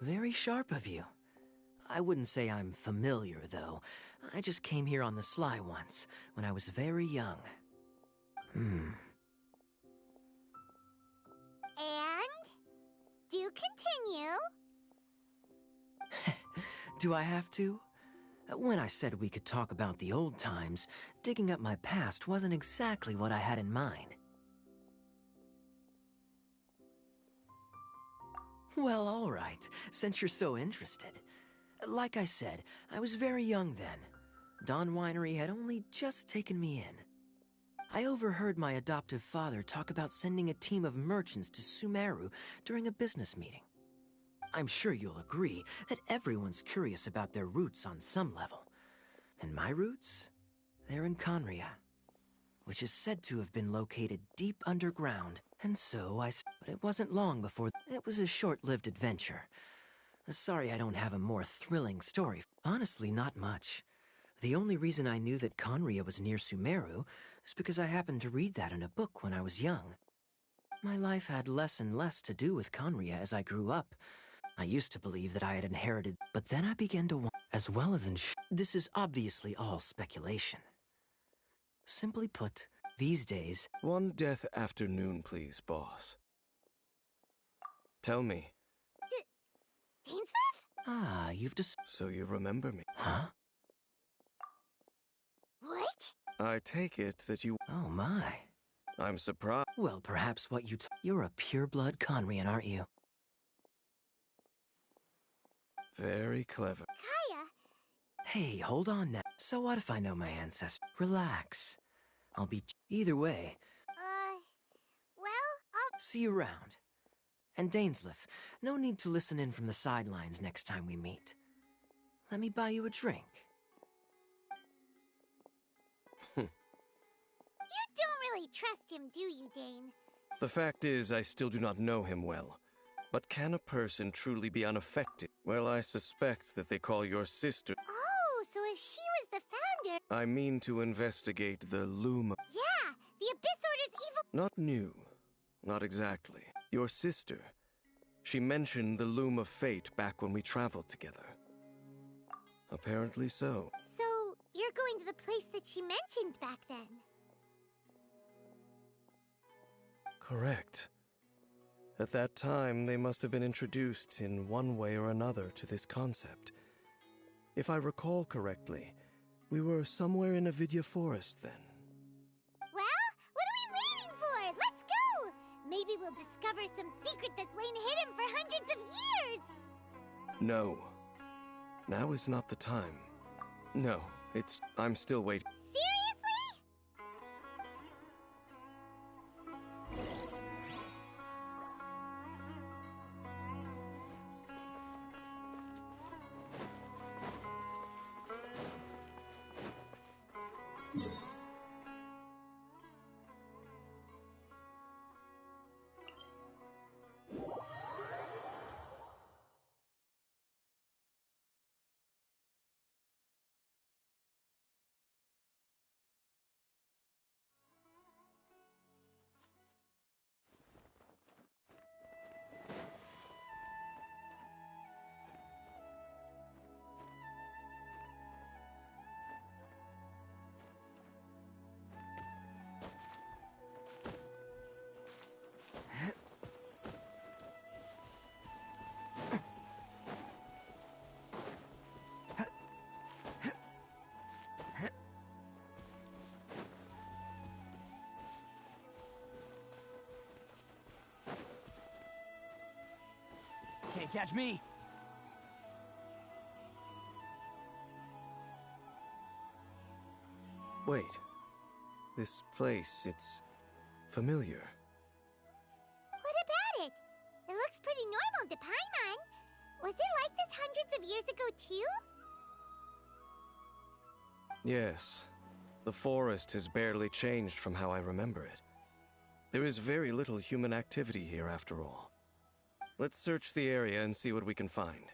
Very sharp of you. I wouldn't say I'm familiar, though. I just came here on the sly once, when I was very young. And? Do continue. Do I have to? When I said we could talk about the old times, digging up my past wasn't exactly what I had in mind. Well, all right, since you're so interested. Like I said, I was very young then. Don Winery had only just taken me in. I overheard my adoptive father talk about sending a team of merchants to Sumeru during a business meeting. I'm sure you'll agree that everyone's curious about their roots on some level. And my roots? They're in Conria, which is said to have been located deep underground. And so but it wasn't long before. It was a short-lived adventure. Sorry I don't have a more thrilling story. Honestly, not much. The only reason I knew that Conria was near Sumeru is because I happened to read that in a book when I was young. My life had less and less to do with Conria as I grew up. I used to believe that I had inherited, but then I began to as well as this is obviously all speculation. Simply put, these days... One death afternoon, please, boss. Tell me. Dainsleif? Ah, you've So you remember me. Huh? What? I take it that you... Oh my. I'm surprised. Well, perhaps what you're a pure-blood Conrian, aren't you? Very clever. Kaya? Hey, hold on now. So what if I know my ancestors? Relax. I'll be... Either way. Well, I'll... See you around. And Dainsleif, no need to listen in from the sidelines next time we meet. Let me buy you a drink. You don't really trust him, do you, Dane? The fact is, I still do not know him well. But can a person truly be unaffected? Well, I suspect that they call your sister... Oh, so if she was the founder... I mean to investigate the loom... Yeah, the Abyss Order's evil... Not new. Not exactly. Your sister. She mentioned the Loom of Fate back when we traveled together. Apparently so. So, you're going to the place that she mentioned back then? Correct. At that time, they must have been introduced in one way or another to this concept. If I recall correctly, we were somewhere in Avidya Forest then. Well, what are we waiting for? Let's go! Maybe we'll discover some secret that's lain hidden for hundreds of years! No. Now is not the time. No, I'm still waiting. Can't catch me. Wait. This place, it's familiar. What about it? It looks pretty normal to Paimon. Was it like this hundreds of years ago, too? Yes. The forest has barely changed from how I remember it. There is very little human activity here, after all. Let's search the area and see what we can find.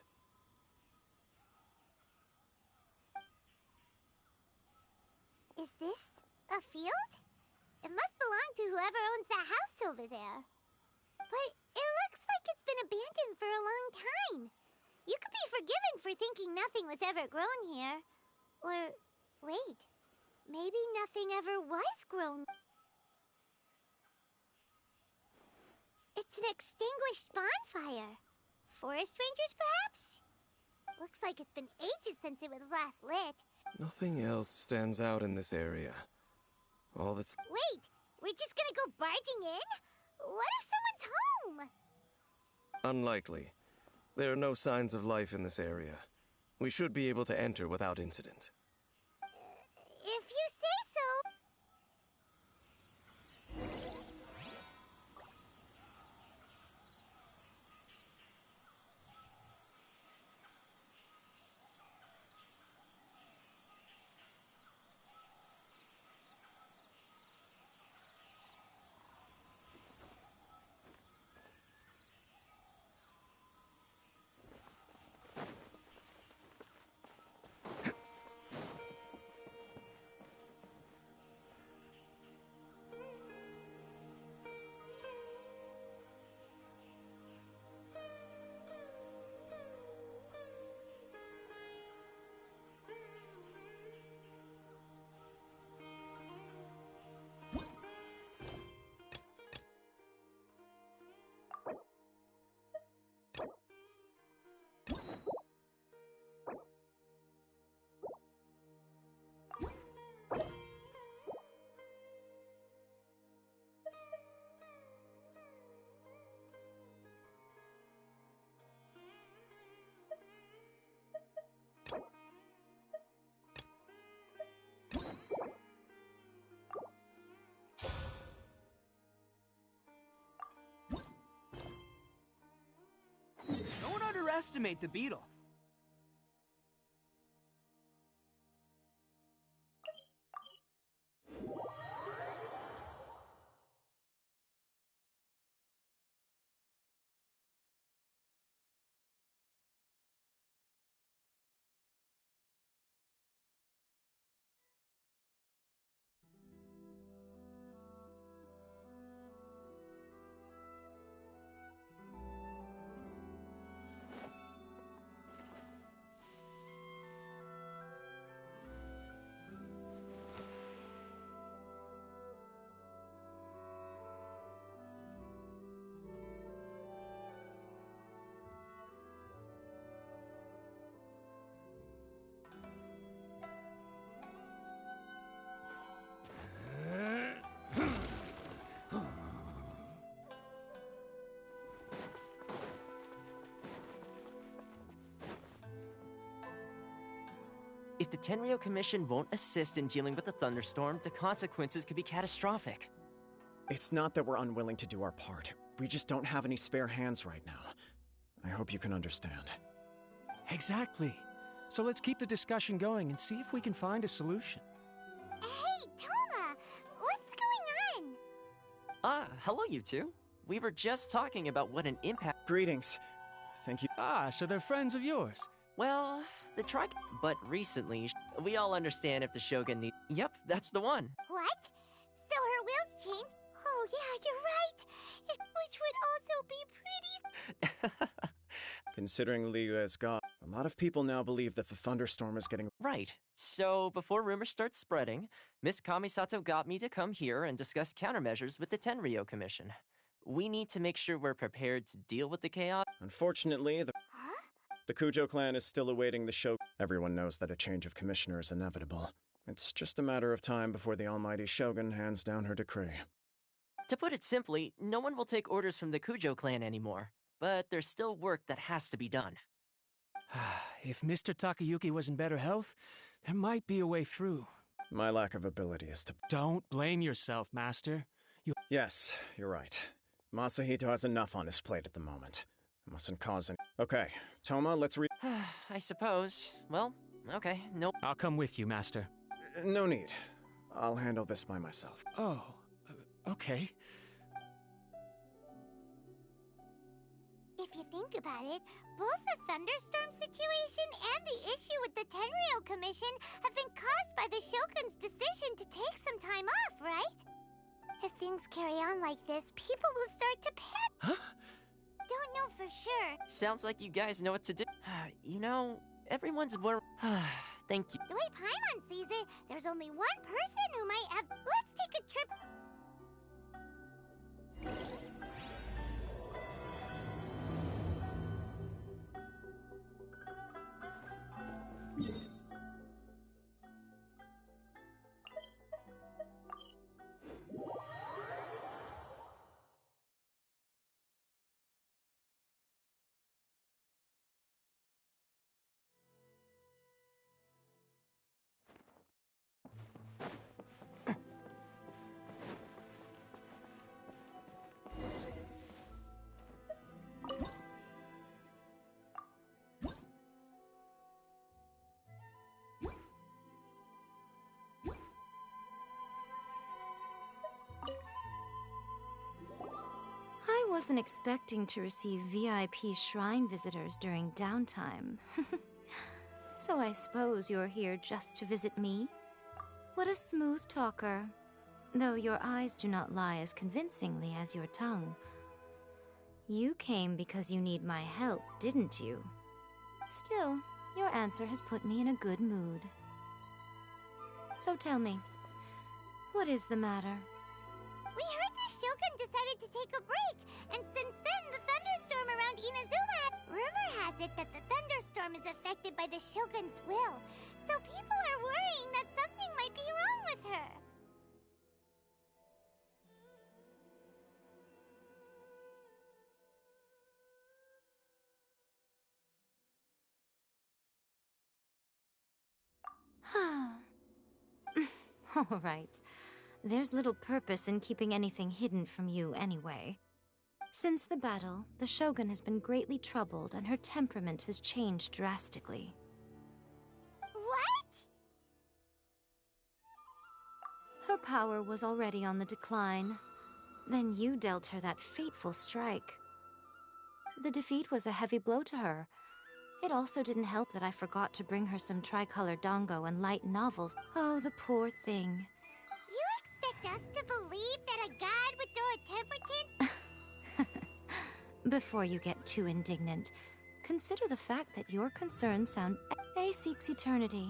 Is this a field? It must belong to whoever owns that house over there. But it looks like it's been abandoned for a long time. You could be forgiven for thinking nothing was ever grown here. Or, wait, maybe nothing ever was grown. It's an extinguished bonfire. Forest rangers, perhaps? Looks like it's been ages since it was last lit. Nothing else stands out in this area. All that's... Wait, we're just gonna go barging in? What if someone's home? Unlikely. There are no signs of life in this area. We should be able to enter without incident. If you say so. Don't underestimate the beetle. If the Tenryo Commission won't assist in dealing with the thunderstorm, the consequences could be catastrophic. It's not that we're unwilling to do our part. We just don't have any spare hands right now. I hope you can understand. Exactly. So let's keep the discussion going and see if we can find a solution. Hey, Toma! What's going on? Ah, hello you two. We were just talking about what an impact— Greetings. Thank you. Ah, so they're friends of yours. Well, the but recently, we all understand if the Shogun need— Yep, that's the one. What? So her will's changed? Oh yeah, you're right. Which would also be pretty... Considering Liu as God, a lot of people now believe that the thunderstorm is getting... Right. So, before rumors start spreading, Miss Kamisato got me to come here and discuss countermeasures with the Tenryo Commission. We need to make sure we're prepared to deal with the chaos. Unfortunately, the Kujo clan is still awaiting the show. Everyone knows that a change of commissioner is inevitable. It's just a matter of time before the almighty Shogun hands down her decree. To put it simply, no one will take orders from the Kujo clan anymore. but there's still work that has to be done. If Mr. Takayuki was in better health, there might be a way through. My lack of ability is to... Don't blame yourself, Master. Yes, you're right. Masahito has enough on his plate at the moment. I mustn't cause any... Okay, Toma, let's read... I suppose. Well, okay, nope. I'll come with you, Master. No need. I'll handle this by myself. Oh, okay. If you think about it, both the thunderstorm situation and the issue with the Tenryou Commission have been caused by the Shogun's decision to take some time off, right? If things carry on like this, people will start to panic. Huh? Don't know for sure. Sounds like you guys know what to do. You know, everyone's worried. Thank you. The way Paimon sees it, there's only one person who might have... Let's take a trip... I wasn't expecting to receive VIP shrine visitors during downtime. So I suppose you're here just to visit me? What a smooth talker. Though your eyes do not lie as convincingly as your tongue. You came because you need my help, didn't you? Still, your answer has put me in a good mood. So tell me, what is the matter? We heard the Shogun decided to take a break, and since then the thunderstorm around Inazuma... Rumor has it that the thunderstorm is affected by the Shogun's will, so people are worrying that something might be wrong with her. All right. There's little purpose in keeping anything hidden from you anyway. Since the battle, the Shogun has been greatly troubled and her temperament has changed drastically. What? Her power was already on the decline. Then you dealt her that fateful strike. The defeat was a heavy blow to her. It also didn't help that I forgot to bring her some tricolor dango and light novels. Oh, the poor thing. You expect us to believe that a god would throw a temper tantrum? Before you get too indignant, consider the fact that your concerns sound... A seeks eternity.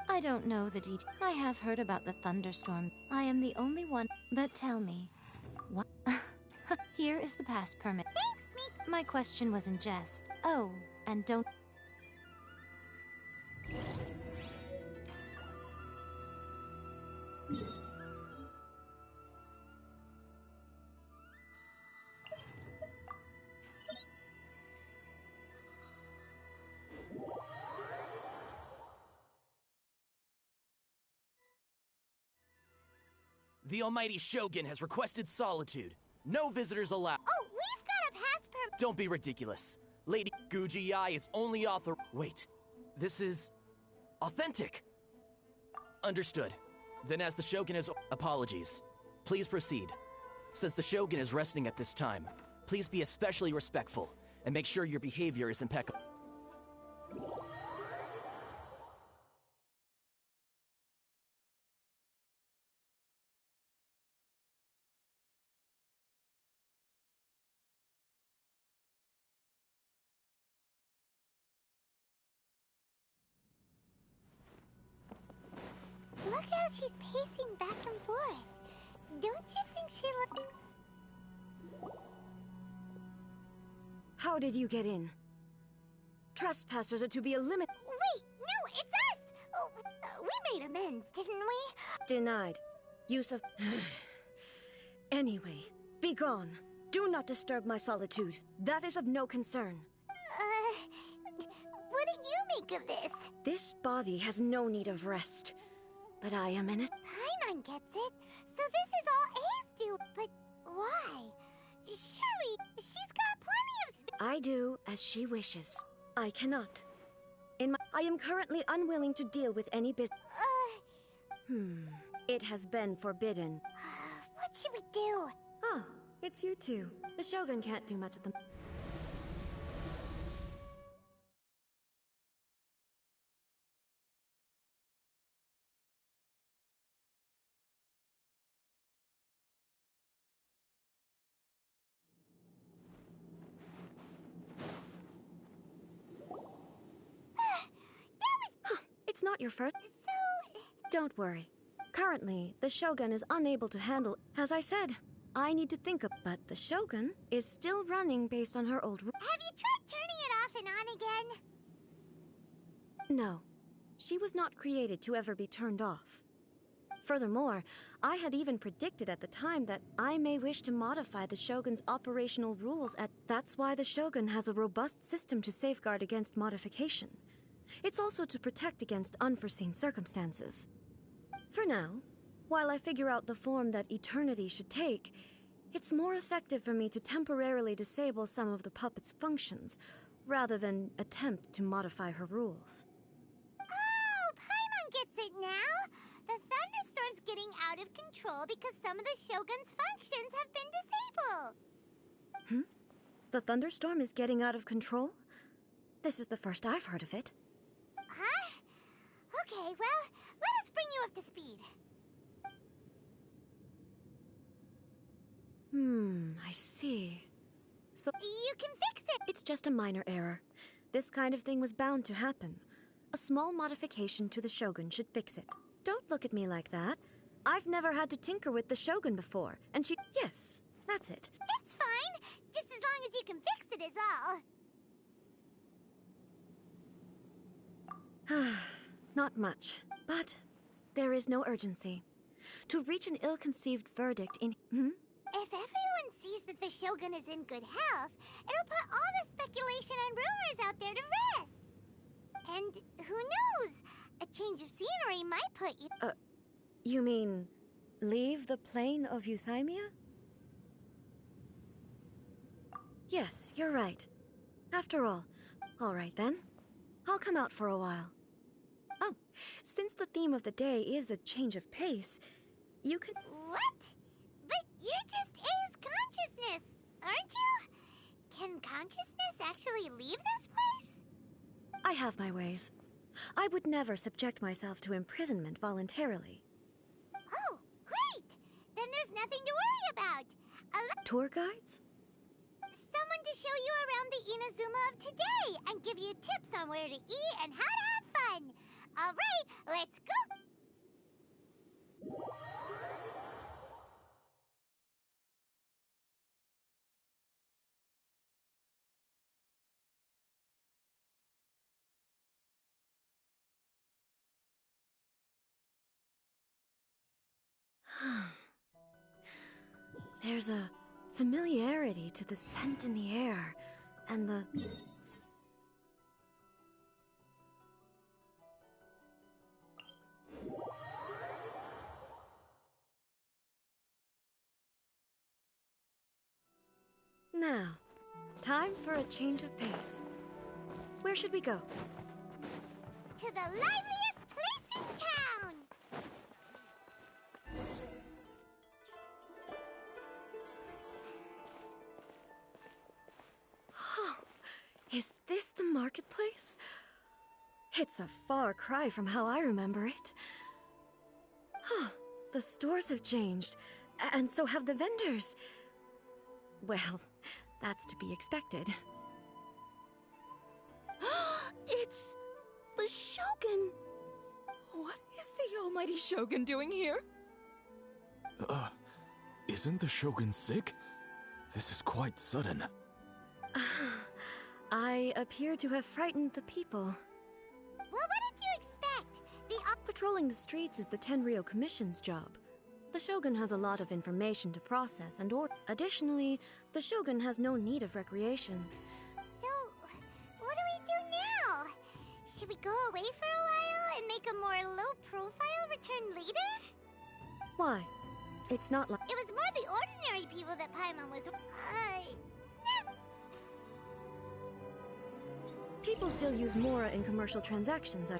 I don't know the details. I have heard about the thunderstorm. I am the only one... But tell me, what... Here is the pass permit. Thanks, Meek. My question was in jest. Oh, and don't... The Almighty Shogun has requested solitude. No visitors allowed. Oh, we've got a pass permit. Don't be ridiculous. Lady Guji-ai is only author... Wait, this is... authentic. Understood. Then as the Shogun has... Apologies. Please proceed. Since the Shogun is resting at this time, please be especially respectful, and make sure your behavior is impeccable. Look how she's pacing back and forth. Don't you think she How did you get in? Trespassers are to be eliminated. Wait, no, it's us! Oh, we made amends, didn't we? Denied. Use of... Anyway, be gone. Do not disturb my solitude. That is of no concern. What do you make of this? This body has no need of rest. But I am in it. Paimon gets it. So this is all A's do. But why? Surely, she's got plenty of I do as she wishes. I cannot. I am currently unwilling to deal with any business. It has been forbidden. What should we do? Ah, it's you two. The Shogun can't do much of them. It's not your first. So... Don't worry. Currently, the Shogun is unable to handle. As I said, I need to think of. But the Shogun is still running based on her old. Have you tried turning it off and on again? No. She was not created to ever be turned off. Furthermore, I had even predicted at the time that I may wish to modify the Shogun's operational rules That's why the Shogun has a robust system to safeguard against modification. It's also to protect against unforeseen circumstances. For now, while I figure out the form that eternity should take, it's more effective for me to temporarily disable some of the puppet's functions, rather than attempt to modify her rules. Oh, Paimon gets it now! The thunderstorm's getting out of control because some of the Shogun's functions have been disabled. The thunderstorm is getting out of control? This is the first I've heard of it. Huh? Okay, well, let us bring you up to speed. I see. So you can fix it! It's just a minor error. This kind of thing was bound to happen. A small modification to the Shogun should fix it. Don't look at me like that. I've never had to tinker with the Shogun before, and she... Yes, that's it. It's fine, just as long as you can fix it is all. Not much, but there is no urgency. To reach an ill-conceived verdict in... If everyone sees that the Shogun is in good health, it'll put all the speculation and rumors out there to rest. And who knows? A change of scenery might put you... You mean... leave the plane of Euthymia? Yes, you're right. After all right then. I'll come out for a while. Oh, since the theme of the day is a change of pace, you could... What? But you're just A's consciousness, aren't you? Can consciousness actually leave this place? I have my ways. I would never subject myself to imprisonment voluntarily. Oh, great! Then there's nothing to worry about. Tour guides? Someone to show you around the Inazuma of today and give you tips on where to eat and how to have fun. All right, let's go! There's a familiarity to the scent in the air, and the... Now, time for a change of pace. Where should we go? To the liveliest place in town! Is this the marketplace? It's a far cry from how I remember it. The stores have changed, and so have the vendors. Well, that's to be expected. It's the Shogun! What is the almighty Shogun doing here? Isn't the Shogun sick? This is quite sudden. I appear to have frightened the people. Well, what did you expect? Patrolling the streets is the Tenryo Commission's job. The Shogun has a lot of information to process and Additionally, the Shogun has no need of recreation. So, what do we do now? Should we go away for a while and make a more low-profile return later? Why? It's not like... It was more the ordinary people that Paimon was... People still use Mora in commercial transactions.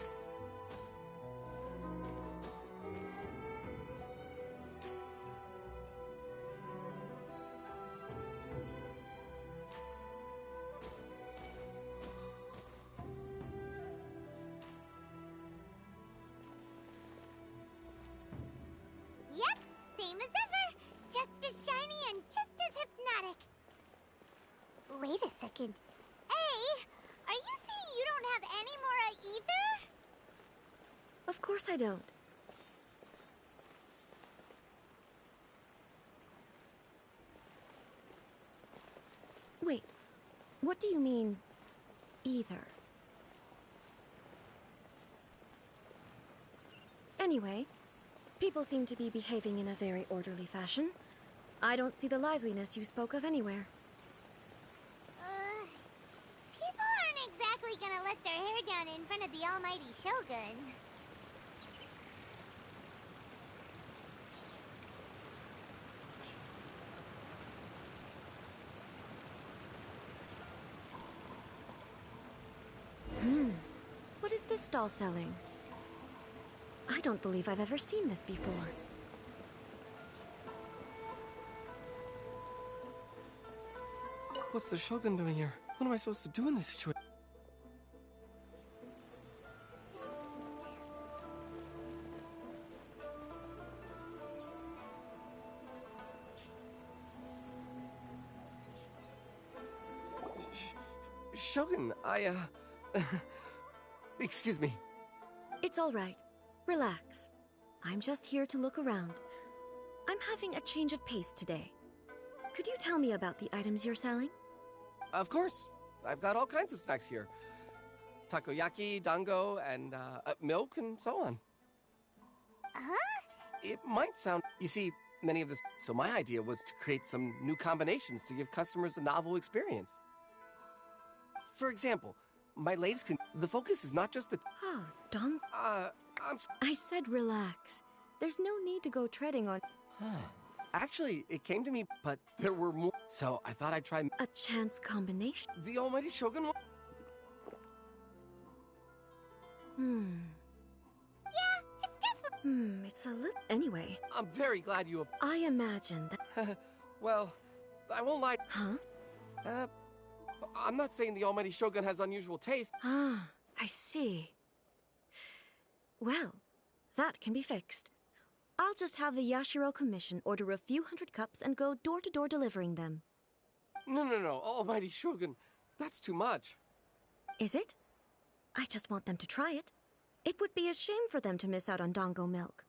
Yep, same as ever. Just as shiny and just as hypnotic. Wait a second. Hey, are you saying you don't have any Mora either? Of course I don't. Wait, what do you mean, either? Anyway, people seem to be behaving in a very orderly fashion. I don't see the liveliness you spoke of anywhere. People aren't exactly gonna let their hair down in front of the almighty Shogun. What is this stall selling? I don't believe I've ever seen this before. What's the Shogun doing here? What am I supposed to do in this situation? Shogun, excuse me. It's all right. Relax. I'm just here to look around. I'm having a change of pace today. Could you tell me about the items you're selling? Of course. I've got all kinds of snacks here. Takoyaki, dango, and milk, and so on. Huh? It might sound... You see, many of this... So my idea was to create some new combinations to give customers a novel experience. For example, my latest... The focus is not just the... Oh, don't... I said relax. There's no need to go treading on... Actually, it came to me, but there were more... So I thought I'd try... A chance combination? The almighty Shogun... Yeah, it's definitely... It's a little... Anyway... I'm very glad you... I imagine that... Well, I won't lie... Huh? I'm not saying the almighty Shogun has unusual taste. Ah, I see. Well, that can be fixed. I'll just have the Yashiro Commission order a few hundred cups and go door-to-door delivering them. No, almighty Shogun. That's too much. Is it? I just want them to try it. It would be a shame for them to miss out on dango milk.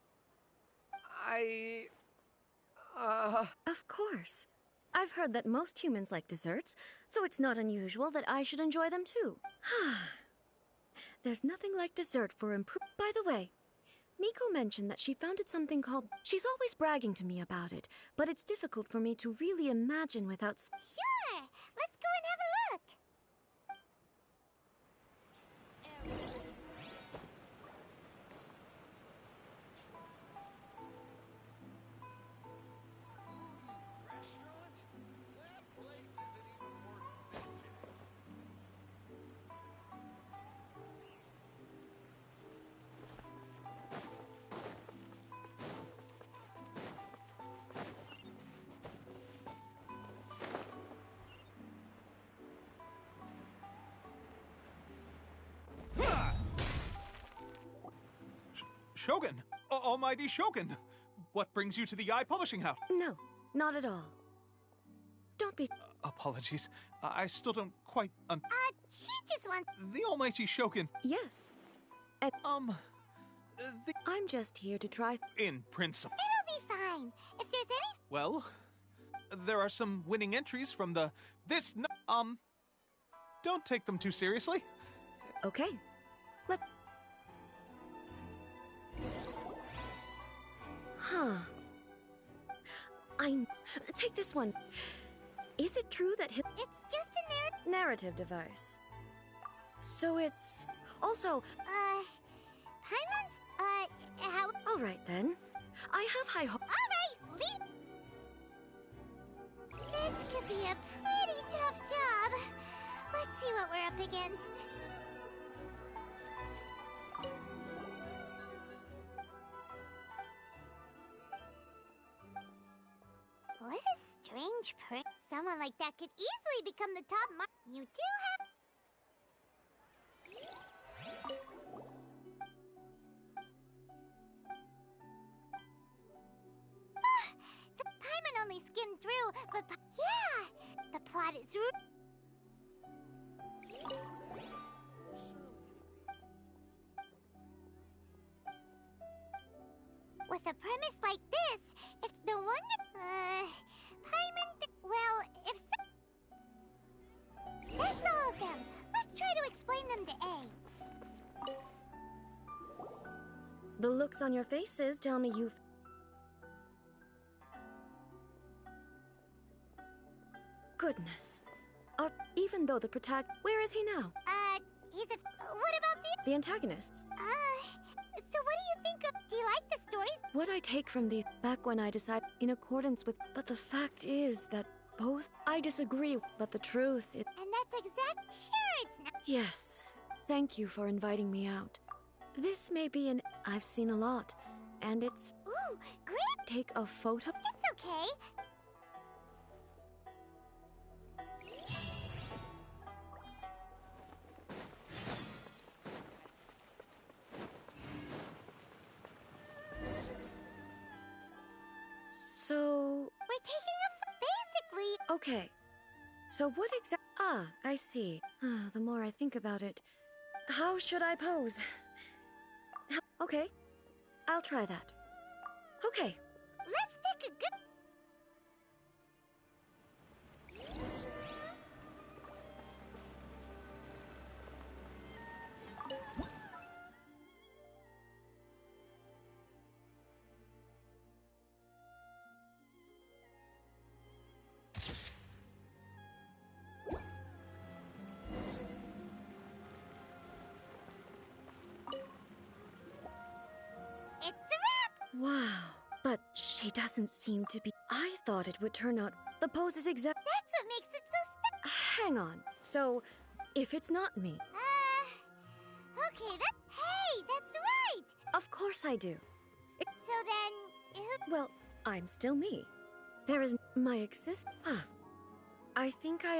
Of course. I've heard that most humans like desserts, so it's not unusual that I should enjoy them too. There's nothing like dessert for improvement. By the way, Miko mentioned that she founded something called... She's always bragging to me about it, but it's difficult for me to really imagine without... Sure! Let's go and have a look! Shogun! Almighty Shogun! What brings you to the Eye Publishing House? No, not at all. Don't be... Apologies. I still don't quite She just wants... The Almighty Shogun... Yes. I'm just here to try... In principle. It'll be fine. If there's any... Well, there are some winning entries from the... Don't take them too seriously. Okay. Take this one. Is it true that his... It's just a narrative device. So it's... Also... Paimon's, how... Alright then. I have high hope... Alright, leave... This could be a pretty tough job. Let's see what we're up against. What a strange prick. Someone like that could easily become the top mark. You do have... The Paimon only skimmed through, but... Yeah! The plot is... With a premise like this, it's no wonder... Paimon... Well, if... That's all of them. Let's try to explain them to A. The looks on your faces tell me you've... Goodness. Even though the Where is he now? He's a... What about The antagonists. So what do you think of... Do you like the stories? What I take from these back when I decide in accordance with... But the fact is that both... I disagree, but the truth is... And that's Sure, it's not... Yes. Thank you for inviting me out. This may be an... I've seen a lot. And it's... Ooh, great! Take a photo? It's okay. So... We're taking basically... Okay. So what I see. The more I think about it... How should I pose? Okay. I'll try that. Okay. Let's pick a good... It's a wrap! Wow. But she doesn't seem to be... I thought it would turn out... The pose is exact... That's what makes it so special. Hang on. So, if it's not me... Okay, Hey, that's right! Of course I do. So then... Well, I'm still me. There is my I think I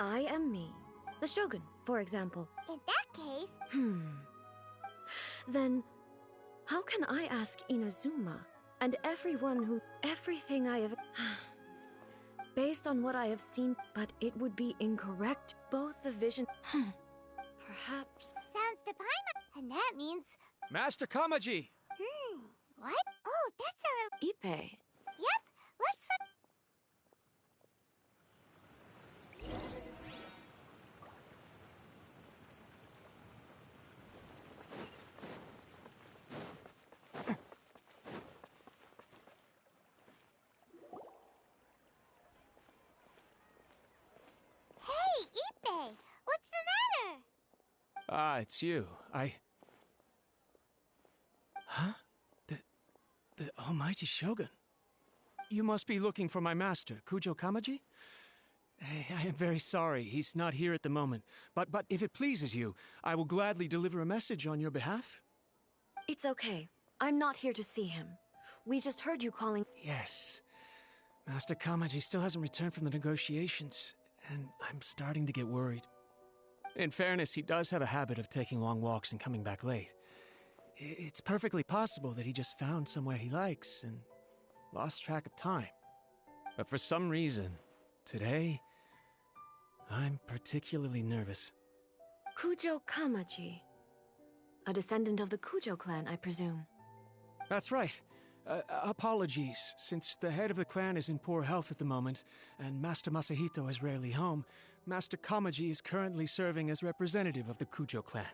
am me. The Shogun, for example. In that case... Then, how can I ask Inazuma and everything I have... Based on what I have seen, but it would be incorrect. Both the vision... Perhaps... Sounds to Paimon, and that means... Master Kamaji! What? Oh, that's our... Ippei. Yep, let's... Hey, Ippei! What's the matter? Ah, it's you. Huh? The almighty Shogun? You must be looking for my master, Kujo Kamaji? I am very sorry, he's not here at the moment. But if it pleases you, I will gladly deliver a message on your behalf. It's okay. I'm not here to see him. We just heard you calling... Yes. Master Kamaji still hasn't returned from the negotiations, and I'm starting to get worried. In fairness, he does have a habit of taking long walks and coming back late. It's perfectly possible that he just found somewhere he likes and lost track of time. But for some reason, today, I'm particularly nervous. Kujo Kamaji. A descendant of the Kujo clan, I presume. That's right. Apologies, since the head of the clan is in poor health at the moment, and Master Masahito is rarely home, Master Kamaji is currently serving as representative of the Kujo clan.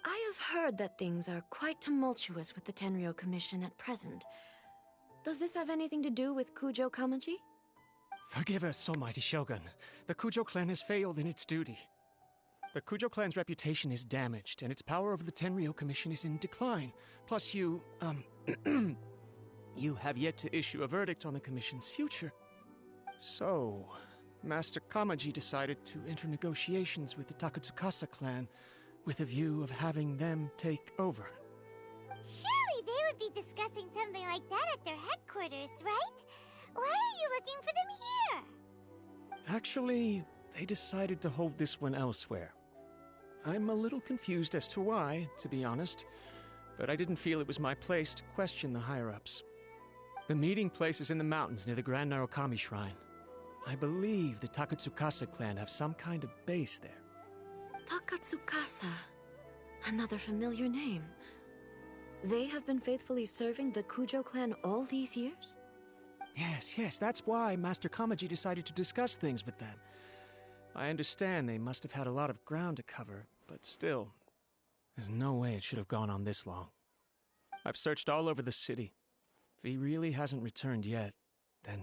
I have heard that things are quite tumultuous with the Tenryo Commission at present. Does this have anything to do with Kujo Kamaji? Forgive us, Almighty Shogun. The Kujo clan has failed in its duty. The Kujo clan's reputation is damaged, and its power over the Tenryo Commission is in decline. Plus you, you have yet to issue a verdict on the Commission's future. So, Master Kamaji decided to enter negotiations with the Takatsukasa clan with a view of having them take over. Surely they would be discussing something like that at their headquarters, right? Why are you looking for them here? Actually, they decided to hold this one elsewhere. I'm a little confused as to why, to be honest, but I didn't feel it was my place to question the higher-ups. The meeting place is in the mountains near the Grand Narukami Shrine. I believe the Takatsukasa clan have some kind of base there. Takatsukasa. Another familiar name. They have been faithfully serving the Kujo clan all these years? Yes, that's why Master Kamaji decided to discuss things with them. I understand they must have had a lot of ground to cover, but still, there's no way it should have gone on this long. I've searched all over the city. If he really hasn't returned yet, then...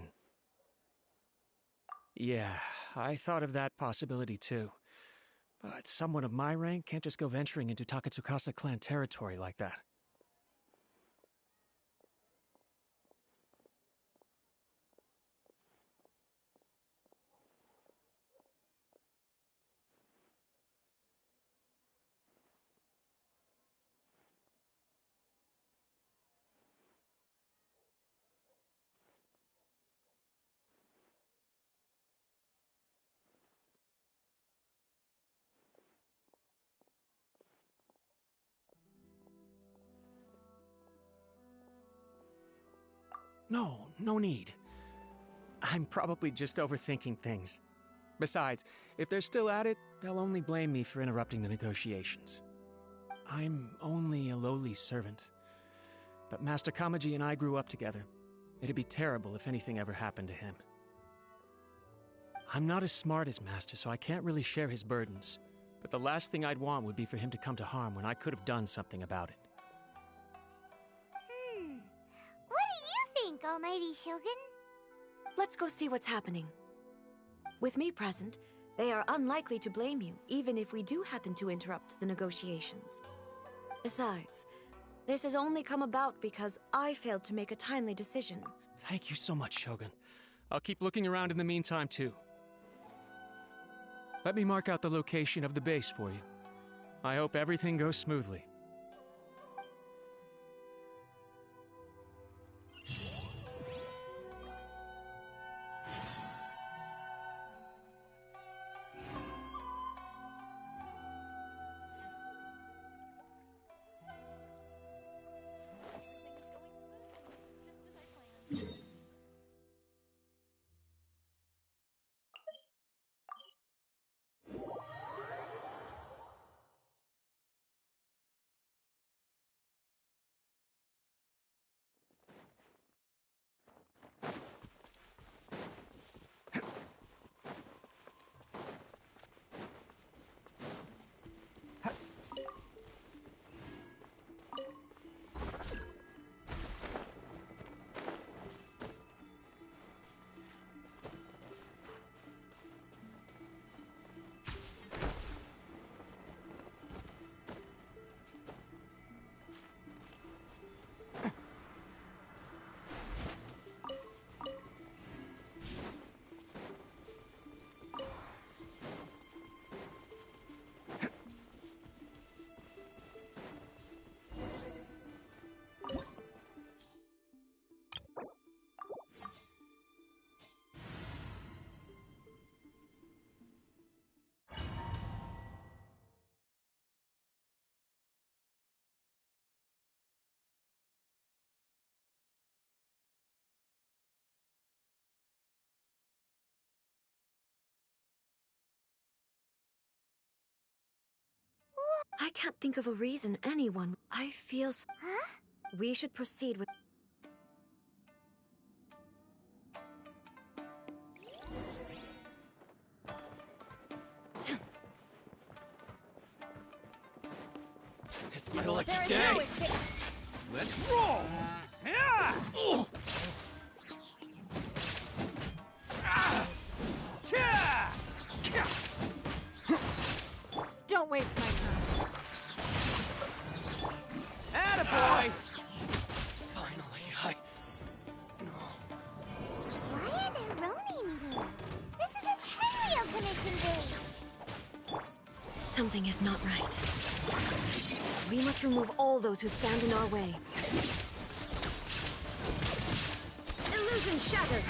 Yeah, I thought of that possibility too. But someone of my rank can't just go venturing into Takatsukasa clan territory like that. No need. I'm probably just overthinking things. Besides, if they're still at it, they'll only blame me for interrupting the negotiations. I'm only a lowly servant. But Master Kamaji and I grew up together. It'd be terrible if anything ever happened to him. I'm not as smart as Master, so I can't really share his burdens. But the last thing I'd want would be for him to come to harm when I could have done something about it. What do you think, Almighty Shogun? Let's go see what's happening. With me present, they are unlikely to blame you, even if we do happen to interrupt the negotiations. Besides, this has only come about because I failed to make a timely decision. Thank you so much, Shogun. I'll keep looking around in the meantime, too. Let me mark out the location of the base for you. I hope everything goes smoothly. I can't think of a reason anyone... I feel... Huh? We should proceed with... It's my lucky day! Let's roll! Yeah! Something is not right. We must remove all those who stand in our way. Illusion shattered!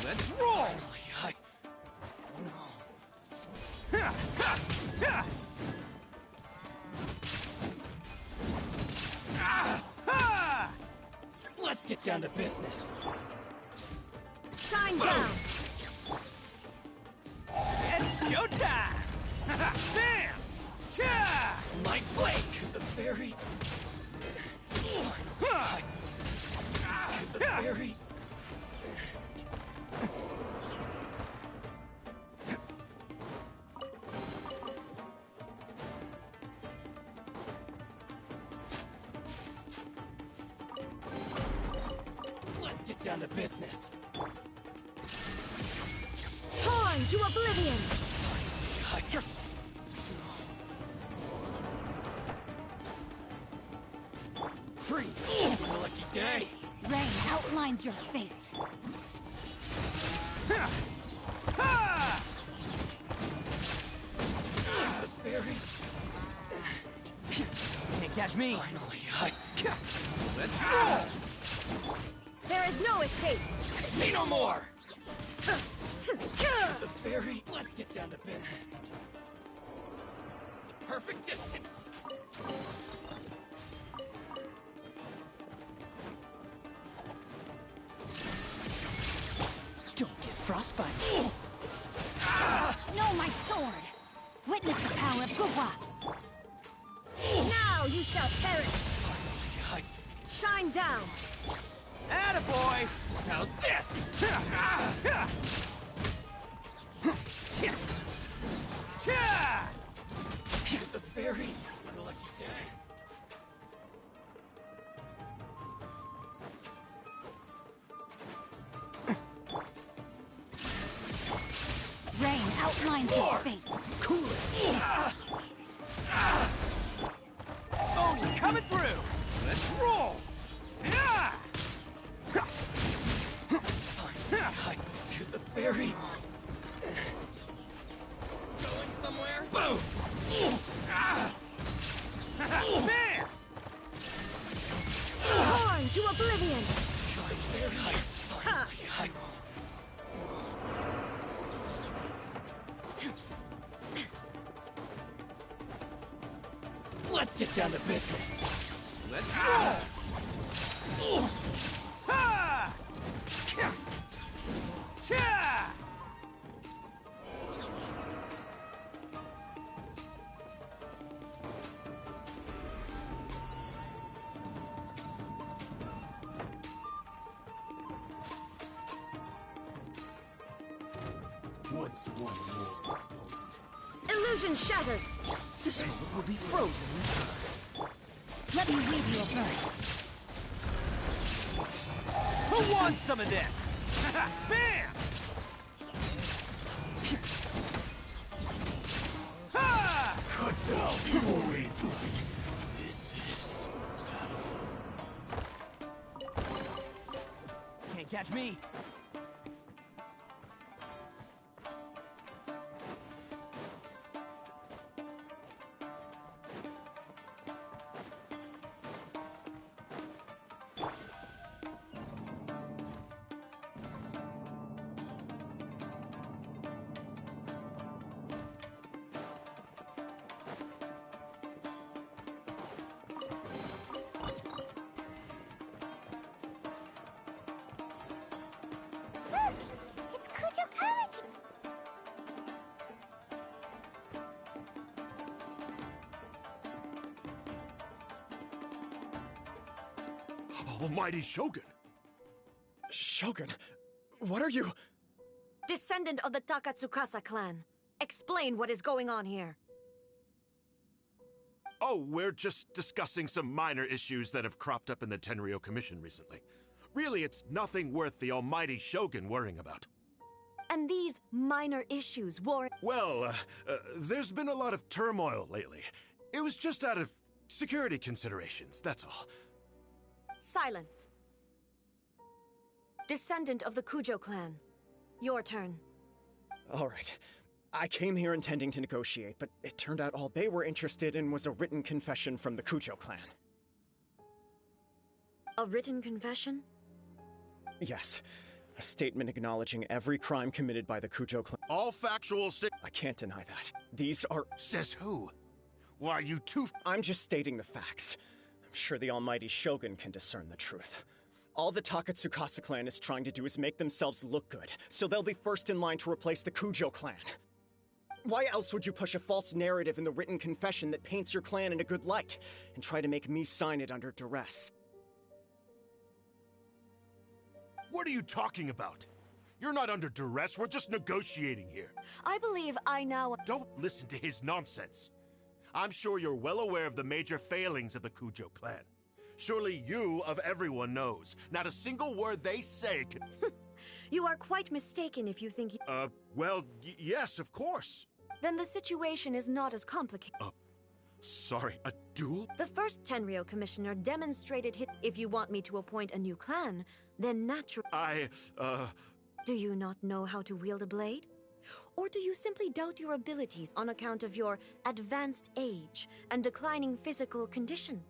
Let's roll! Let's get down to business. Shine down! It's showtime! Bam! Cha! Mike Blake! The fairy. The fairy. Let's get down to business. Torn to oblivion! Free! Lucky day! Rain outlines your fate. Fairy. Can't catch me! Finally, let's roll! There is no escape! See no more! The fairy. Let's get down to business. The perfect distance. Don't get frostbite. No, my sword! Witness the power of Gugwa! Now you shall perish! Shine down! Attaboy! How's this? The fairy. Lucky day. Rain outlines your fate. Cool it. Oni coming through. Let's roll. The fairy. Going somewhere? Boom! Man! Torn to oblivion! Let's get down to business. Let's roll! Ha! Cha! What's one more? Illusion shattered! This moment will be frozen in time. Let me weave you a birth. Who wants some of this? Bam! Ha! Cut down before we do. This is can't catch me. Look! It's Kujo Kamachi! Almighty Shogun! Shogun, what are you? Descendant of the Takatsukasa clan. Explain what is going on here. Oh, we're just discussing some minor issues that have cropped up in the Tenryo Commission recently. Really, it's nothing worth the almighty Shogun worrying about. And these minor issues warrant... Well, there's been a lot of turmoil lately. It was just out of security considerations, that's all. Silence. Descendant of the Kujo clan. Your turn. All right. I came here intending to negotiate, but it turned out all they were interested in was a written confession from the Kujo clan. A written confession? Yes. A statement acknowledging every crime committed by the Kujo clan. All factual I can't deny that. These are... Says who? Why, you two... I'm just stating the facts. I'm sure the almighty Shogun can discern the truth. All the Takatsukasa clan is trying to do is make themselves look good, so they'll be first in line to replace the Kujo clan. Why else would you push a false narrative in the written confession that paints your clan in a good light, and try to make me sign it under duress? What are you talking about? You're not under duress, we're just negotiating here. I believe I now... Don't listen to his nonsense. I'm sure you're well aware of the major failings of the Kujo clan. Surely you, of everyone, knows. Not a single word they say can... You are quite mistaken if you think... Well, yes, of course. Then the situation is not as complicated. Sorry, a duel? The first Tenryo commissioner demonstrated his... If you want me to appoint a new clan, then naturally... Do you not know how to wield a blade? Or do you simply doubt your abilities on account of your advanced age and declining physical condition?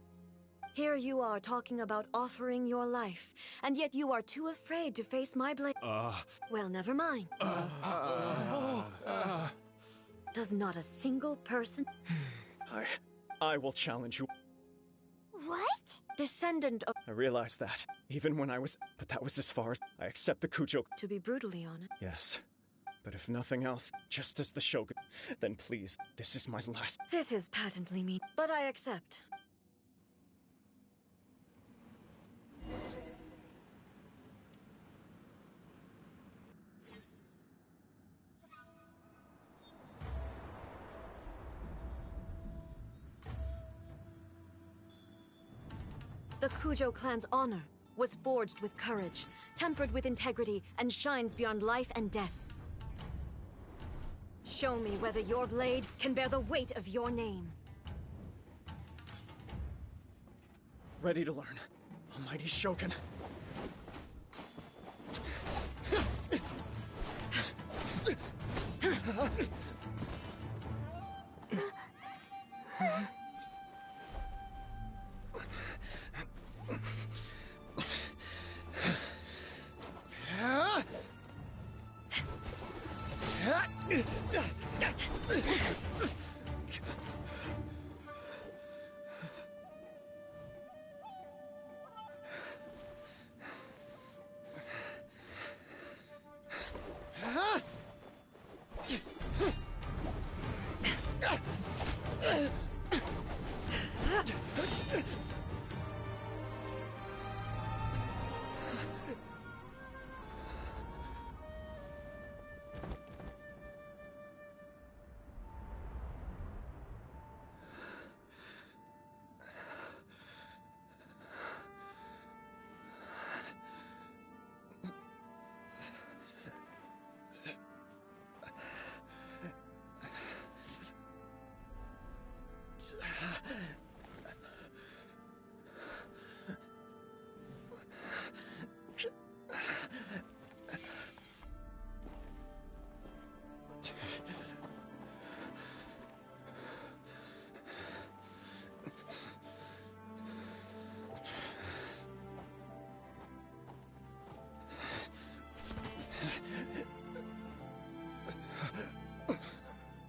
Here you are talking about offering your life, and yet you are too afraid to face my blade. Well, never mind. Does not a single person... I will challenge you. What? Descendant of... I realized that, even when I was... But that was as far as... I accept the Kujo... To be brutally honest... Yes. But if nothing else, just as the Shogun, then please, this is my last... This is patently mean, but I accept. The Kujo clan's honor was forged with courage, tempered with integrity, and shines beyond life and death. Show me whether your blade can bear the weight of your name. Ready to learn. Almighty Shogun.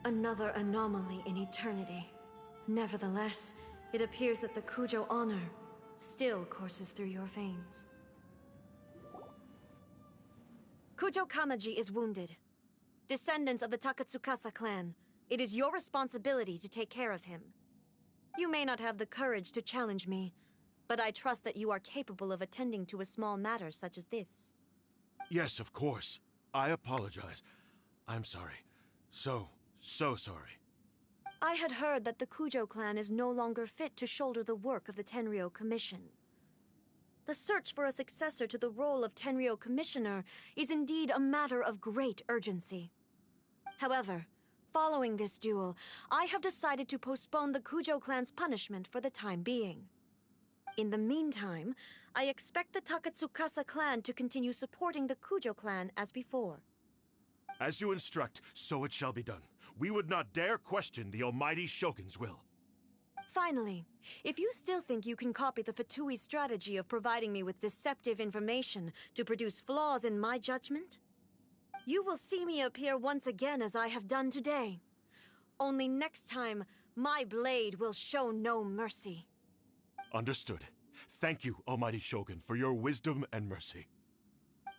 Another anomaly in eternity. Nevertheless, it appears that the Kujo honor still courses through your veins. Kujo Kamaji is wounded. Descendants of the Takatsukasa clan, it is your responsibility to take care of him. You may not have the courage to challenge me, but I trust that you are capable of attending to a small matter such as this. Yes, of course. I apologize. I'm sorry. So sorry. I had heard that the Kujo clan is no longer fit to shoulder the work of the Tenryo Commission. The search for a successor to the role of Tenryo Commissioner is indeed a matter of great urgency. However, following this duel, I have decided to postpone the Kujo clan's punishment for the time being. In the meantime, I expect the Takatsukasa clan to continue supporting the Kujo clan as before. As you instruct, so it shall be done. We would not dare question the almighty Shogun's will. Finally, if you still think you can copy the Fatui strategy of providing me with deceptive information to produce flaws in my judgment, you will see me appear once again as I have done today. Only next time, my blade will show no mercy. Understood. Thank you, almighty Shogun, for your wisdom and mercy.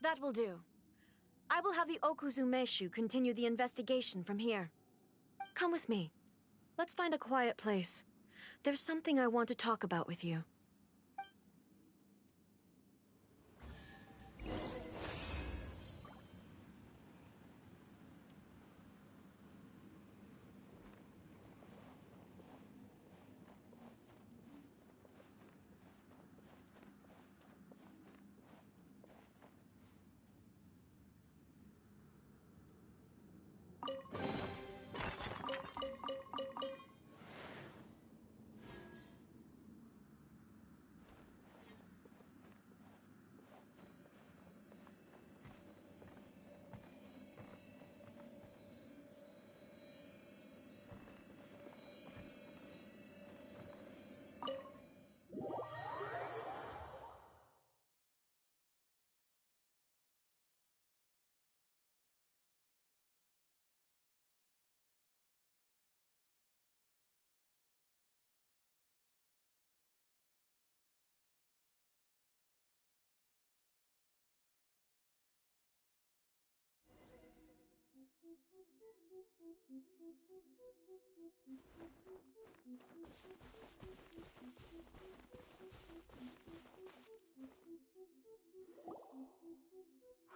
That will do. I will have the Okuzumeshu continue the investigation from here. Come with me. Let's find a quiet place. There's something I want to talk about with you.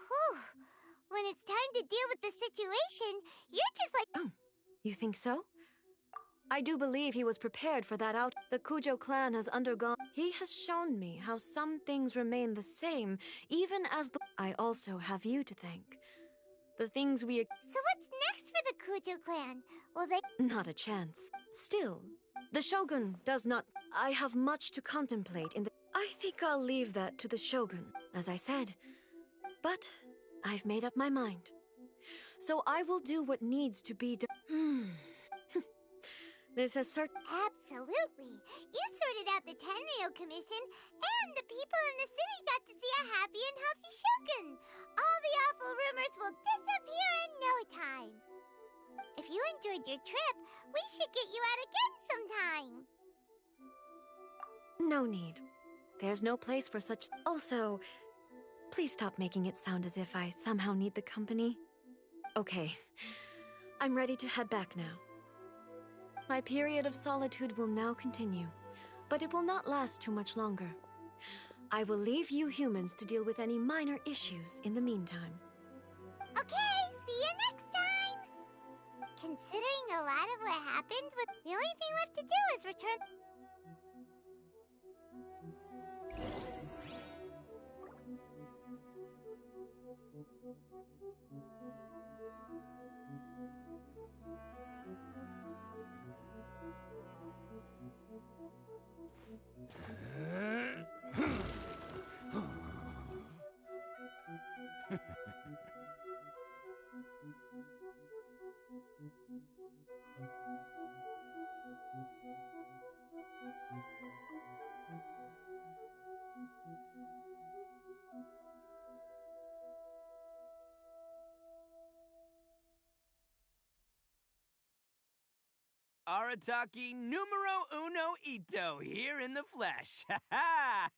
Whew. When it's time to deal with the situation, you're just like... Oh, you think so? I do believe he was prepared for that out. The Kujo clan has undergone... He has shown me how some things remain the same, even as the... I also have you to thank. The things we... So what's next for the Kujo clan? Will they... Not a chance. Still, the Shogun does not... I have much to contemplate in the... I think I'll leave that to the Shogun, as I said. But I've made up my mind. So I will do what needs to be done. This is certain... Absolutely. You sorted out the Tenryo Commission, and the people in the city got to see a happy and healthy Shogun. All the awful rumors will disappear in no time. If you enjoyed your trip, we should get you out again sometime. No need. There's no place for such... Also, please stop making it sound as if I somehow need the company. Okay, I'm ready to head back now. My period of solitude will now continue, but it will not last too much longer. I will leave you humans to deal with any minor issues in the meantime. Okay, see you next time! Considering a lot of what happened, the only thing left to do is return... Arataki numero uno Ito here in the flesh. Ha ha!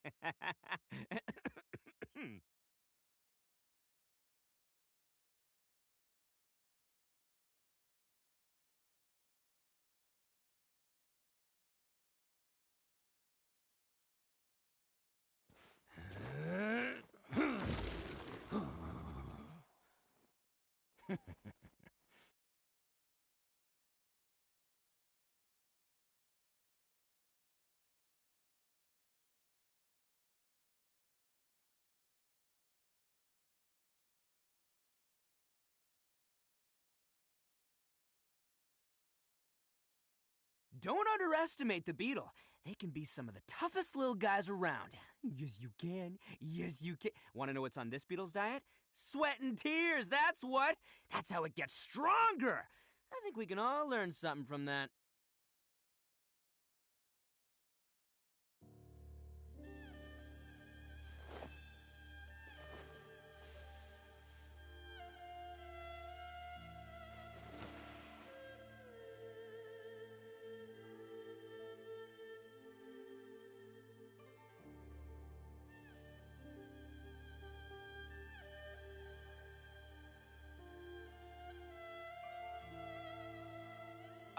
Don't underestimate the beetle. They can be some of the toughest little guys around. Yes, you can. Yes, you can. Want to know what's on this beetle's diet? Sweat and tears, that's what. That's how it gets stronger. I think we can all learn something from that.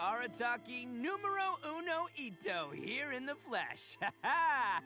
Arataki numero uno ito, here in the flesh. Ha ha!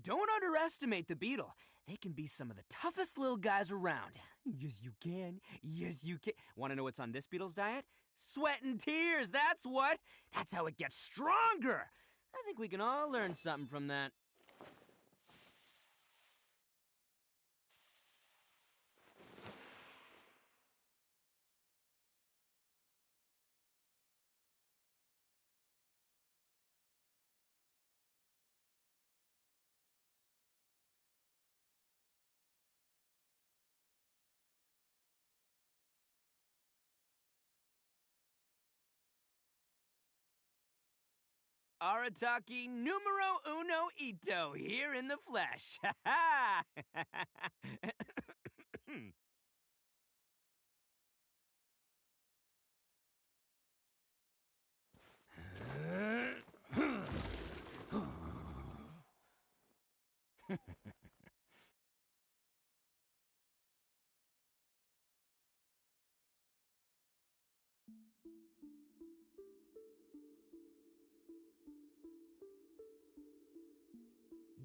Don't underestimate the beetle. They can be some of the toughest little guys around. Yes, you can. Yes, you can. Want to know what's on this beetle's diet? Sweat and tears, that's what. That's how it gets stronger. I think we can all learn something from that. Arataki numero uno ito, here in the flesh. Ha ha!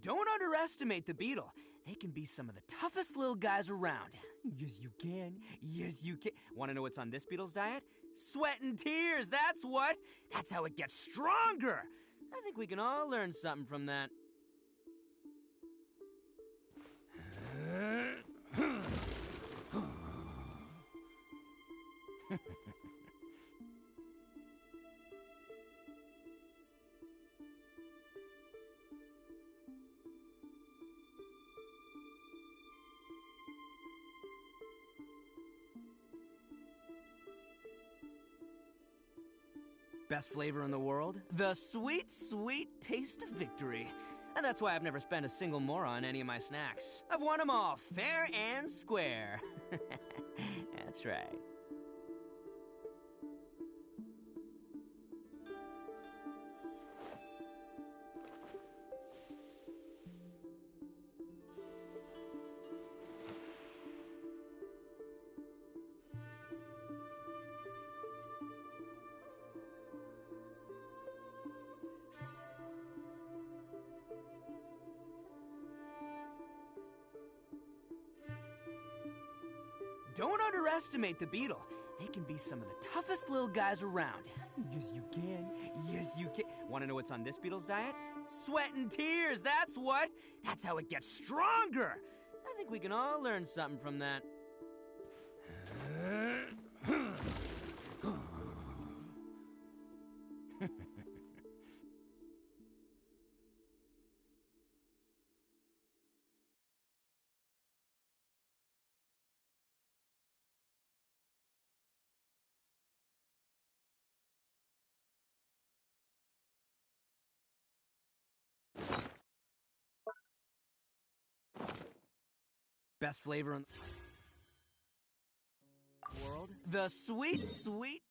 Don't underestimate the beetle. They can be some of the toughest little guys around. Yes, you can. Yes, you can. Want to know what's on this beetle's diet? Sweat and tears, that's what. That's how it gets stronger. I think we can all learn something from that. Best flavor in the world? The sweet, sweet taste of victory. And that's why I've never spent a single more on any of my snacks. I've won them all, fair and square. That's right. Don't underestimate the beetle. They can be some of the toughest little guys around. Yes, you can. Yes, you can. Want to know what's on this beetle's diet? Sweat and tears, that's what. That's how it gets stronger. I think we can all learn something from that. Best flavor in the world? The sweet, sweet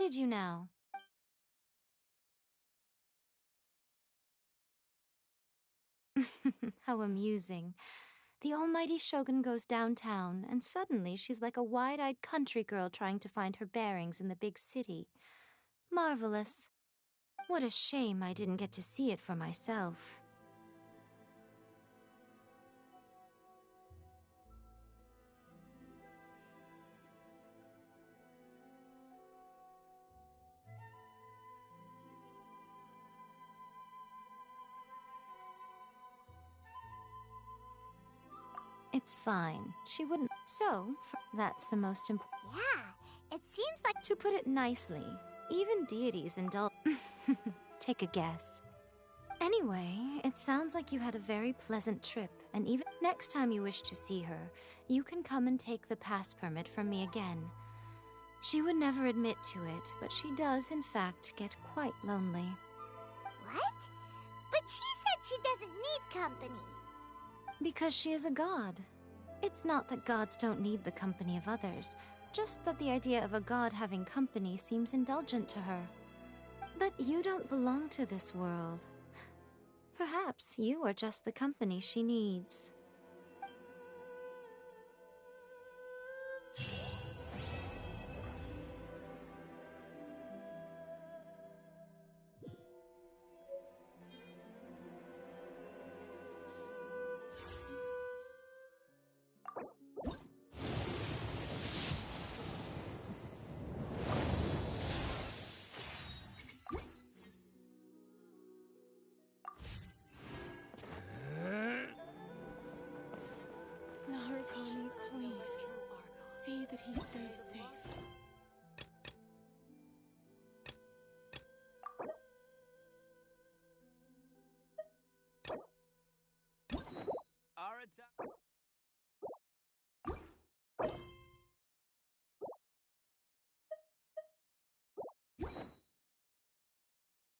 did you now? How amusing. The almighty Shogun goes downtown, and suddenly she's like a wide-eyed country girl trying to find her bearings in the big city. Marvelous. What a shame I didn't get to see it for myself. It's fine. She wouldn't. So, that's the most important. Yeah, it seems like. To put it nicely, even deities indulge. Take a guess. Anyway, it sounds like you had a very pleasant trip, and even next time you wish to see her, you can come and take the pass permit from me again. She would never admit to it, but she does, in fact, get quite lonely. What? But she said she doesn't need company. Because she is a god. It's not that gods don't need the company of others, just that the idea of a god having company seems indulgent to her. But you don't belong to this world. Perhaps you are just the company she needs. Narukami, please. See that he stays safe. Arata.